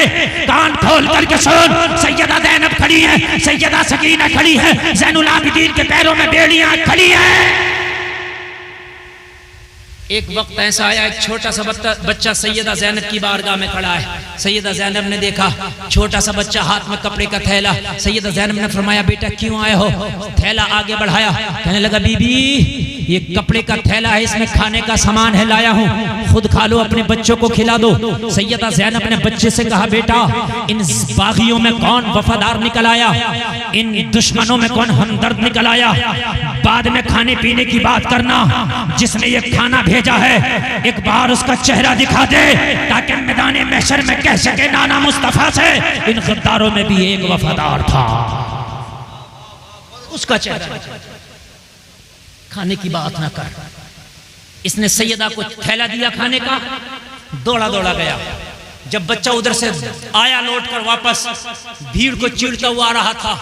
कान खोल करके सुन। सैयदा ज़ैनब खड़ी है, सैयदा सकीना खड़ी है, ज़ैनुल आबिदीन के पैरों में बेड़ियां खड़ी है। एक वक्त ऐसा आया, एक छोटा सा बच्चा सैयदा ज़ैनब की बारगाह में खड़ा है। सैयदा ज़ैनब ने देखा छोटा सा बच्चा, हाथ में कपड़े का थैला। सैयदा ज़ैनब ने फरमाया, बेटा क्यों आए हो? थैला आगे बढ़ाया, कहने लगा, बीबी ये कपड़े का थैला है, इसमें खाने का सामान है, लाया हूँ, खुद खा लो, अपने बच्चों को खिला दो। सैयदा ज़ैनब ने बच्चे से कहा, बेटा इन बागियों में कौन वफादार निकल आया, इन दुश्मनों में कौन हमदर्द निकल आया? बाद में खाने पीने की बात करना, जिसने ये खाना भेजा है एक बार उसका चेहरा दिखा दे, ताकि मैदान महशर में कह सके नाना मुस्तफा से इन गद्दारों में भी एक वफादार था। उसका चेहरा, खाने की बात ना कर। इसने सैयदा को थैला दिया खाने का, दौड़ा दौड़ा गया। जब बच्चा उधर से आया लौटकर वापस, भीड़ को चीरता हुआ आ रहा था।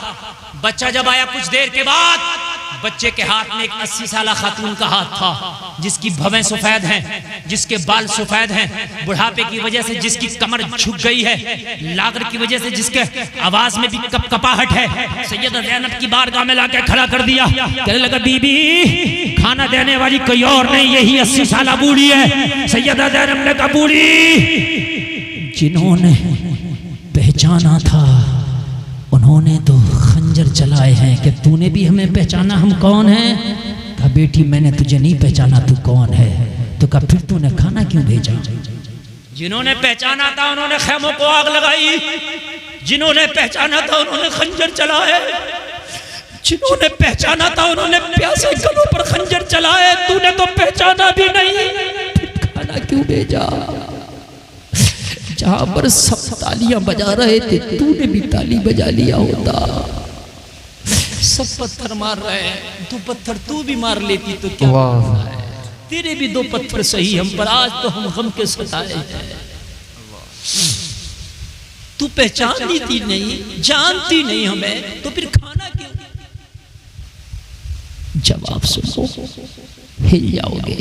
बच्चा जब आया कुछ देर के बाद, बच्चे के हाथ में एक 80 साला खातून का हाथ था, जिसकी भवें सफेद हैं, जिसके बाल सफेद हैं, बुढ़ापे की वजह से जिसकी कमर झुक गई है, लागर की वजह से जिसके आवाज में भी कपकपाहट है। सैयदा ज़ैनब की बारगाह में लाकर खड़ा कर दिया। कहने लगा, बीबी खाना देने वाली कोई और नहीं, यही 80 साला बूढ़ी है। सैयदा ज़ैनब ने कहा, बूढ़ी जिन्होंने पहचाना था उन्होंने तो खंजर चलाए हैं, कि तूने भी हमें पहचाना, हम कौन हैं? कहा, बेटी मैंने तुझे नहीं पहचाना, तू कौन है? तो कहा, फिर तूने खाना क्यों भेजा? जिन्होंने पहचाना था उन्होंने खेमों को आग लगाई, जिन्होंने पहचाना था उन्होंने खंजर चलाए, जिन्होंने पहचाना था उन्होंने प्यासे गलों पर खंजर चलाए। तूने तो पहचाना भी नहीं, फिर खाना क्यों भेजा? जहां पर सब तालियां बजा रहे थे, तूने भी ताली बजा लिया होता। सब पत्थर मार रहे हैं, 2 पत्थर तू भी मार लेती तो क्या होता है? तेरे भी 2 पत्थर सही हम पर, आज तो हम गम के सताए हैं। तू पहचानती थी नहीं, जानती नहीं हमें, तो फिर खाना क्यों? जवाब सुनो, हिल जाओगे।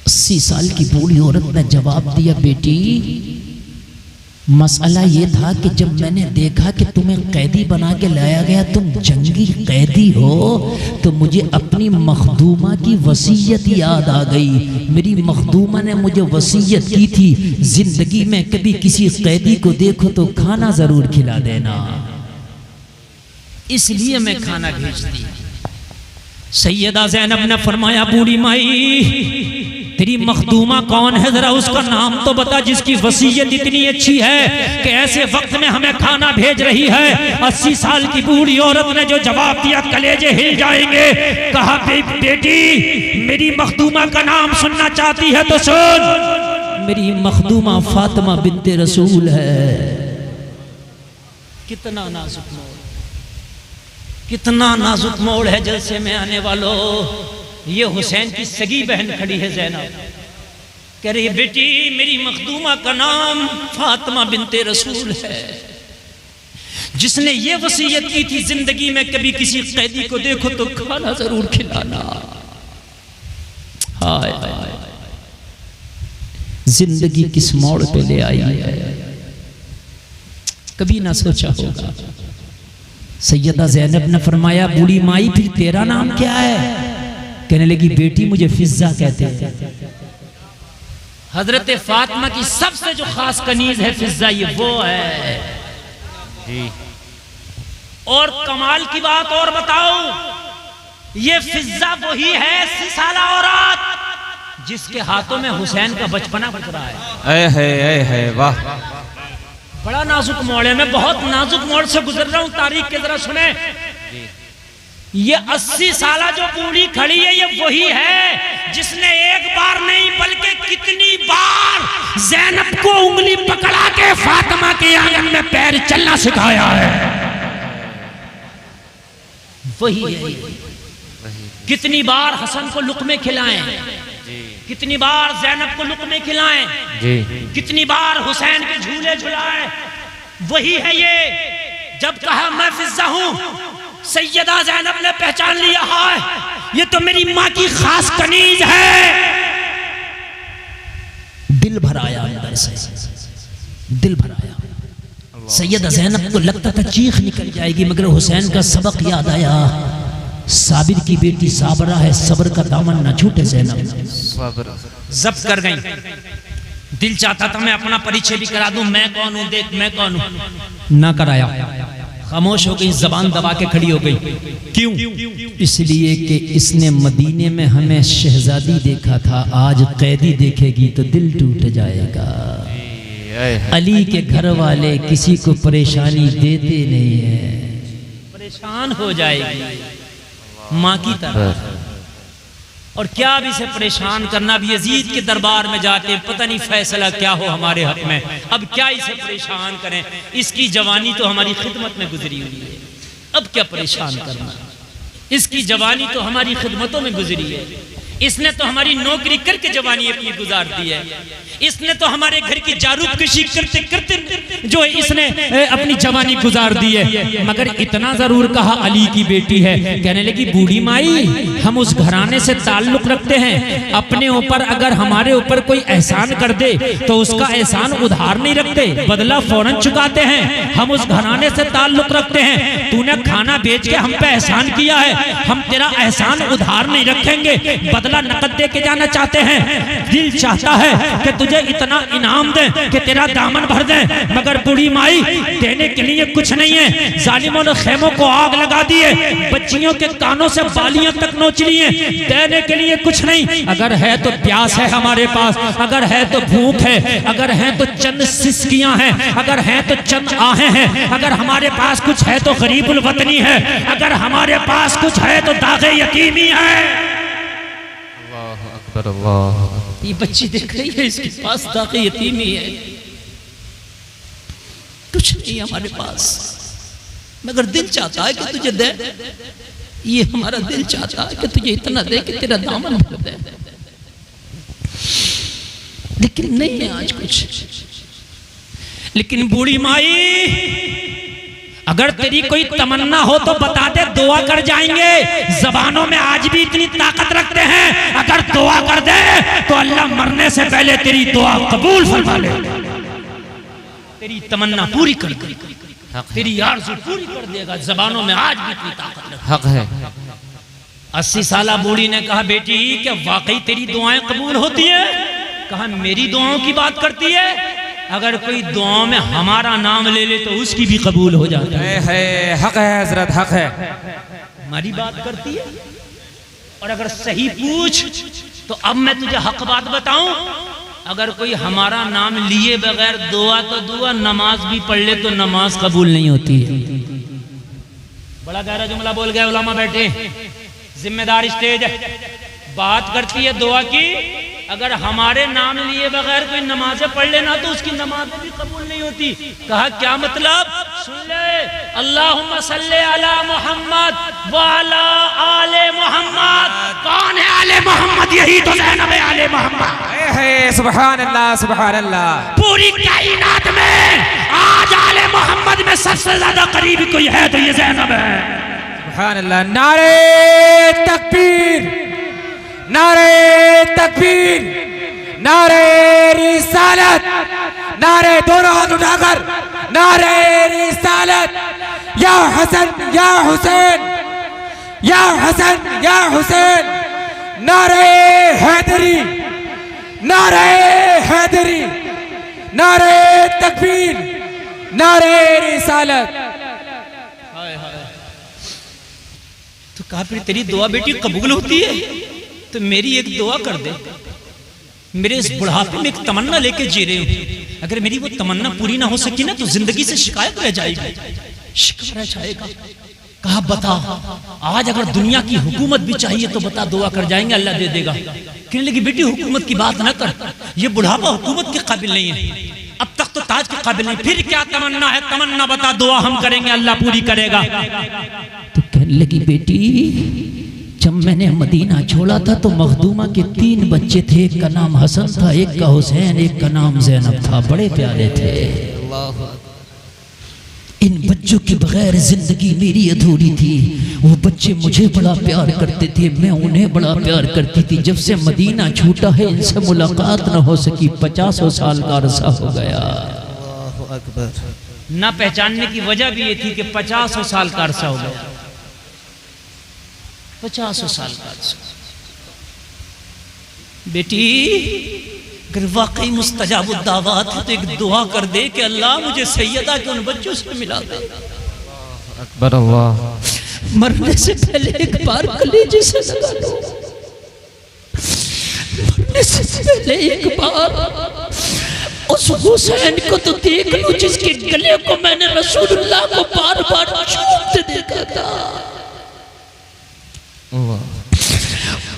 80 साल की बूढ़ी औरत ने जवाब दिया, बेटी मसला ये था कि जब मैंने देखा कि तुम्हें कैदी बना के लाया गया, तुम जंगी कैदी हो, तो मुझे अपनी मखदूमा की वसीयत याद आ गई। मेरी मखदूमा ने मुझे वसीयत की थी, जिंदगी में कभी किसी कैदी को देखो तो खाना जरूर खिला देना, इसलिए मैं खाना भेजती। सैयदा ज़ैनब ने फरमाया, बूढ़ी माई तेरी मखदूमा कौन है, जरा उसका नाम तो बता, जिसकी वसीयत इतनी अच्छी है कि ऐसे वक्त में हमें खाना भेज रही है। 80 साल की बूढ़ी औरत ने जो जवाब दिया, कलेजे हिल जाएंगे। कहा, बेटी मेरी मखदूमा का नाम सुनना चाहती है तो सुन, मेरी मखदूमा फातिमा बिन्ते रसूल है। कितना नाजुक मोड़, कितना नाजुक मोड़ है जलसे में आने वालों। ये हुसैन की सगी बहन खड़ी है ज़ैनब, कह रही है, बेटी मेरी मखदूमा का नाम फातिमा बिन्ते रसूल है, जिसने ये वसीयत की थी, जिंदगी में कभी किसी कैदी को देखो तो खाना जरूर खिलाना। हाय जिंदगी किस मोड़ पे ले आई है, कभी ना सोचा होगा। सैयदा ज़ैनब ने फरमाया, बूढ़ी माई फिर तेरा नाम क्या है? कहने लगी, बेटी मुझे फिजा कहते हैं। हजरत फातिमा की सबसे जो खास कनीज है फिजा, ये वो है जी। और कमाल की बात और बताओ, ये फिजा वही है 80 साला औरत जिसके हाथों में हुसैन का बचपना गुजरा है। वाह, बड़ा नाजुक मोड़ है, मैं बहुत नाजुक मोड़ से गुजर रहा हूं तारीख के, जरा सुने। ये 80 साला जो बूढ़ी खड़ी है, ये वही है जिसने एक बार नहीं बल्कि कितनी बार ज़ैनब को उंगली पकड़ा के फातिमा के आंगन में पैर चलना सिखाया है। वही है। कितनी बार हसन को लुक़मे खिलाएं, कितनी बार ज़ैनब को लुक़मे खिलाएं, कितनी बार हुसैन के झूले झुलाएं। वही है ये। जब कहा मैं फिजा हूं, सैयदा ज़ैनब ने पहचान लिया है, ये तो मेरी माँ की खास कनीज है। दिल भर आया अंदर से, दिल भर आया। सैयदा ज़ैनब को लगता था चीख निकल जाएगी, मगर हुसैन का सबक याद आया। साबिर की बेटी साबरा है, सब्र का दामन न छूटे ज़ैनब। सब्र। जब्त कर गई। दिल चाहता था मैं अपना परिचय भी करा दूं, मैं कौन हूं, देख मैं कौन हूं, ना कराया। खामोश हो गई, जबान दबा के खड़ी हो गई। क्यों? इसलिए कि इसने मदीने में हमें शहजादी देखा था, आज कैदी देखेगी तो दिल टूट जाएगा। अली के घर वाले किसी को परेशानी देते नहीं है, परेशान हो जाएगी माँ की तरह। और क्या अब इसे परेशान करना, भी यजीद के दरबार में जाते पता नहीं फैसला क्या हो हमारे हक में, अब क्या इसे परेशान करें, इसकी जवानी तो हमारी खिदमत में गुजरी हुई है, अब क्या परेशान करना, इसकी जवानी तो हमारी खिदमतों में गुजरी है, इसने तो हमारी नौकरी करके जवानी अपनी गुजार दी है, इसने तो हमारे घर की जारूब कशी करते करते जो है इसने अपनी जवानी गुजार दी है। मगर इतना जरूर कहा, अली की बेटी है, कहने लगी बूढ़ी माई हम उस घराने से ताल्लुक रखते हैं, अपने ऊपर अगर हमारे ऊपर कोई एहसान कर दे तो उसका एहसान उधार नहीं रखते, बदला फौरन चुकाते हैं। हम उस घराने से ताल्लुक रखते हैं, तूने खाना बेच के हम पे एहसान किया है, हम तेरा एहसान उधार नहीं रखेंगे, बदला नकद दे के जाना चाहते हैं। दिल चाहता है कि तुझे इतना इनाम दे कि तेरा दामन भर दे, मगर बूढ़ी माई देने के लिए कुछ नहीं है। जालिमों ने खेमों को आग लगा दी है, बच्चियों के कानों से बालियां तक नोच ली हैं, देने के लिए कुछ नहीं। अगर है तो प्यास है हमारे पास, अगर है तो भूख है, अगर है तो चंद सिसकियां हैं, अगर है तो चंद आहें हैं, अगर हमारे पास कुछ है तो गरीबुल वतनी है, अगर हमारे पास कुछ है तो दागे यतीमी है। ये बच्ची देख रही है, इसके पास दागे यतीमी है, कुछ नहीं हमारे पास, मगर दिल चाहता है कि तुझे दे, ये हमारा दिल चाहता है कि तुझे इतना दे कि तेरा दामन भर दे, लेकिन नहीं है आज कुछ। लेकिन बूढ़ी माई अगर तेरी कोई तमन्ना हो तो बता दे, दुआ कर जाएंगे। जबानों में आज भी इतनी ताकत रखते हैं, अगर दुआ कर दे तो अल्लाह मरने से पहले तेरी दुआ कबूल फरमा ले, तेरी तमन्ना पूरी कर देगा, तेरी आरज़ू पूरी कर देगा। जबानों में आज भी इतनी ताकत हक है। 80 साला बूढ़ी ने कहा बेटी क्या वाकई तेरी दुआएं कबूल होती है? कहा मेरी दुआओं की बात करती है, अगर कोई दुआओं में हमारा नाम ले ले तो उसकी भी कबूल हो जाता है। हक है हजरत, हक है। हमारी बात करती है, और अगर सही पूछ तो अब मैं तुझे हक बात बताऊं, अगर कोई हमारा नाम लिए बगैर दुआ तो दुआ, नमाज भी पढ़ ले तो नमाज कबूल नहीं होती है। बड़ा गहरा जुमला बोल गया, उलमा बैठे, जिम्मेदार स्टेज है, बात करती है दुआ की। अगर हमारे नाम लिए बगैर कोई नमाजें पढ़ लेना तो उसकी नमाजें भी कबूल नहीं होती। कहा क्या मतलब? सुन ले, अल्लाहुम्मा सल्ले अला मोहम्मद व अला आले मोहम्मद। कौन है आले मोहम्मद? यही तो ज़ैनब है आले मोहम्मद। सुभान अल्लाह, सुभान अल्लाह। पूरी कायनात में आज आले मोहम्मद में सबसे ज्यादा करीबी कोई है तो ये ज़ैनब है। सुभान अल्लाह। नारे तकबीर, नारे तकबीर, नारे रिसालत, नारे दोनों हाथ उठाकर, नारे रिसालत। या हसन या हुसैन, या हसन या हुसैन, नारे हैदरी, नारे हैदरी, नारे तकबीर, नारे रिसालत। तो कहा फिर तेरी दुआ बेटी कबूल होती है तो मेरी एक दुआ कर दे। मेरे इस बुढ़ापे में एक तमन्ना लेके जी रहे हूं, अगर मेरी वो तमन्ना पूरी ना हो सकी ना तो जिंदगी से शिकायत रह जाएगी, शिकवा रह जाएगा। कहा बता, आज अगर दुनिया की हुकूमत भी चाहिए तो बता, दुआ कर जाएंगे, अल्लाह दे देगा। कहने लगी बेटी हुकूमत की बात ना कर, ये बुढ़ापा हुकूमत के काबिल नहीं है, अब तक तो ताज के काबिल नहीं, फिर क्या तमन्ना है? तमन्ना बता, दुआ हम करेंगे, अल्लाह पूरी करेगा। तो कहने लगी बेटी जब मैंने मदीना छोड़ा था तो मखदूमा के 3 बच्चे थे, एक का नाम हसन था, एक का हुसैन, एक का नाम ज़ैनब था, बड़े प्यारे थे। इन बच्चों के बगैर जिंदगी मेरी अधूरी थी। वो बच्चे मुझे बड़ा प्यार करते थे, मैं उन्हें बड़ा प्यार करती थी। जब से मदीना छूटा है इनसे मुलाकात न हो सकी, 50 साल का अरसा हो गया। न पहचानने की वजह भी ये थी कि 50 साल का अरसा हो गया। 50 साल बाद बेटी अगर वाकई मुस्तजाबुद दावत है तो एक दुआ कर दे कि अल्लाह मुझे सैयदा के उन बच्चों से मिला दे। अकबर अल्लाह। मरने से पहले एक बार कलेजे से लगा लो, मरने से पहले एक बार उस हुसैन को तो देख लो जिसके गले को मैंने रसूलुल्लाह को बार बार चूमते देखा था।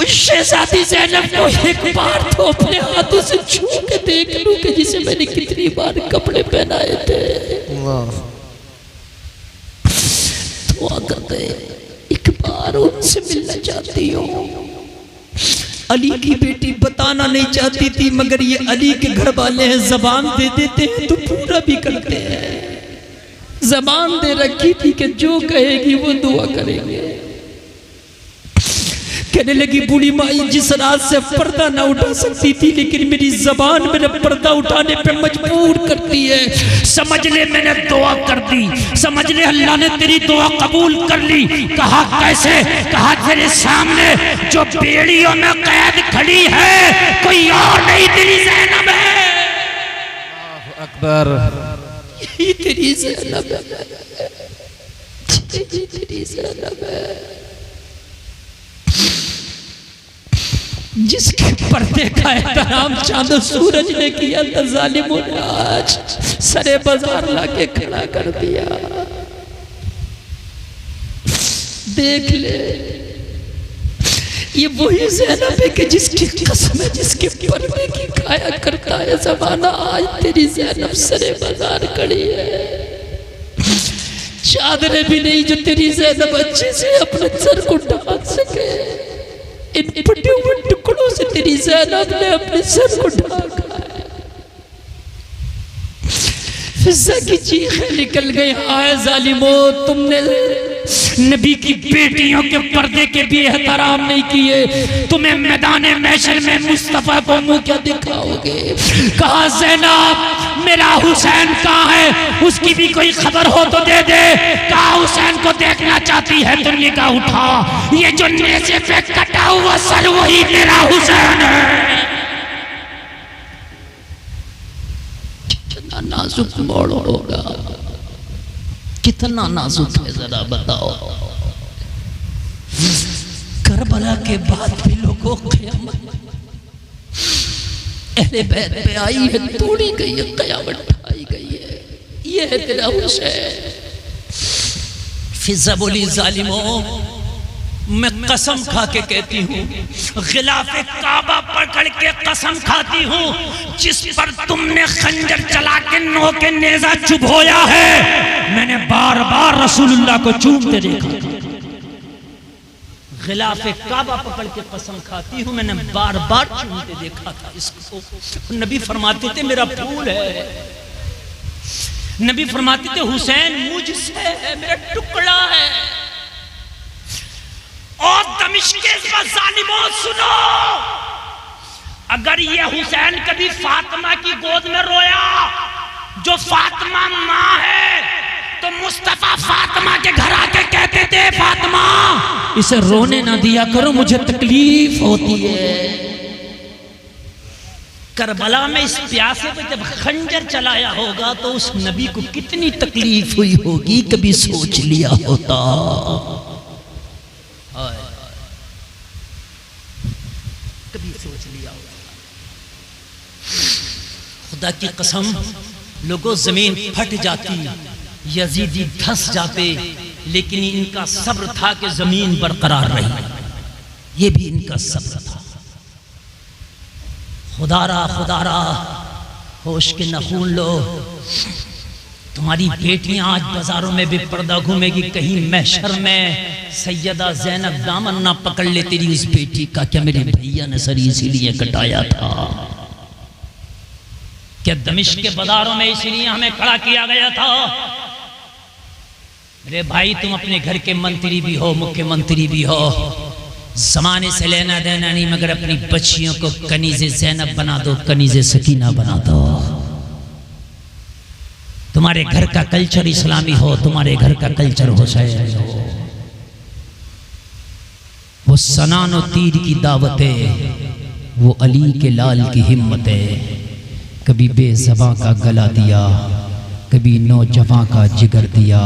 उस शहजादी ज़ैनब को एक बार तो अपने हाथों से छू के देख लूं कि जिसे मैंने कितनी बार कपड़े पहनाए थे। दुआ कर दे, एक बार उनसे मिलना चाहती हूँ। अली की बेटी बताना नहीं चाहती थी, मगर ये अली के घर वाले हैं, जबान दे देते हैं तो पूरा भी करते हैं। जबान दे रखी थी कि जो कहेगी वो दुआ करेंगे। कहने लगी बूढ़ी माई जिस रात से पर्दा ना उठा सकती थी, लेकिन मेरी जबान मेरे पर्दा उठाने पे मजबूर करती है। समझ ले मैंने दुआ कर दी, समझ ले अल्लाह ने तेरी दुआ कबूल कर ली। कहा कैसे? कहा तेरे सामने जो बेड़ियों में कैद खड़ी है कोई और नहीं, तेरी ज़ैनब है। अकबर। यही तेरी ज़ैनब है, यही तेरी ज़ैनब है जिसके पर्दे का एहतराम चांद सूरज ने किया था, जालिमों ने आज सरे बाजार लाके खड़ा कर दिया। देख ले ये वही ज़ैनब है कि जिसकी कसम है, जिसके पर्दे की खाया करता है ज़माना। आज तेरी ज़ैनब सरे बाजार खड़ी है, चादरें भी नहीं जो तेरी ज़ैनब अच्छे से अपने सर को ढक सके। इन फटे हुए टुकड़ों से तेरी ज़ैनब ने अपने सर को ढका है। फिज़ा की चीखें निकल गई, हाय जालिमो तुमने नबी की बेटियों के पर्दे के भी एहतराम नहीं किए, तुम्हें मैदान महशर में मुस्तफा को मुंह क्या दिखाओगे। कहा ज़ैनब मेरा हुसैन कहाँ है, उसकी भी कोई खबर हो तो दे दे। कहा हुसैन को देखना चाहती है तो निगाह उठा, ये जो नेज़े पे कटा हुआ सर वही मेरा हुसैन है। कितना नाजुक मोड़ होगा, कितना नाजुक है जरा बताओ। करबला के बाद भी लोगों क़यामत अहले बैत पे आई है, तोड़ी गई है, क़यामत ढाई गई है। ये है तेरा हुसैन। फिज़ा बोली जालिमों मैं कसम खा के कहती हूँ, गिलाफ़े काबा पकड़ के कसम खाती हूँ, जिस पर तुमने खंजर चला के नोके नेज़ा चुभोया है मैंने बार बार रसूलुल्लाह को चूमते देखा। गिलाफ़े काबा पकड़ के कसम खाती हूँ, मैंने बार बार चूमते देखा था इसको। नबी फरमाते थे मेरा फूल है, नबी फरमाते थे हुसैन मुझसे है, मेरा टुकड़ा है। और दमिश्क के ज़ालिमों सुनो, अगर ये हुसैन कभी फातिमा की गोद में रोया, जो फातिमा माँ है, तो मुस्तफा फातिमा के घर आके कहते थे फातिमा इसे रोने ना दिया करो, मुझे तकलीफ होती है। करबला में इस प्यासे पे जब खंजर चलाया होगा तो उस नबी को कितनी तकलीफ हुई होगी, कभी सोच लिया होता। कभी सोच लिया होगा। खुदा की कसम लोगों जमीन फट जाती, यजीदी धंस जाते, लेकिन इनका सब्र था कि जमीन बरकरार रही। ये भी इनका सब्र था। खुदारा होश के नखून लो, तुम्हारी बेटियां आज बाजारों में भी पर्दा घूमेगी, कहीं महशर में सैयदा ज़ैनब दामन ना पकड़ ले तेरी उस बेटी का। क्या मेरे भैया ने सर इसीलिए कटाया था? क्या दमिश्क के बाजारों में इसीलिए हमें खड़ा किया गया था? मेरे भाई तुम अपने घर के मंत्री भी हो, मुख्यमंत्री भी हो, जमाने से लेना देना नहीं, मगर अपनी बच्चियों को कनीज़े ज़ैनब बना दो, कनीज़े सकीना बना दो। तुम्हारे घर का कल्चर इस्लामी हो, तुम्हारे घर का कल्चर हुसैन हो। वो सनानो तीर की दावत है, वो अली के लाल की हिम्मत है। कभी बेज़बां का गला दिया, कभी नौजवां का जिगर दिया।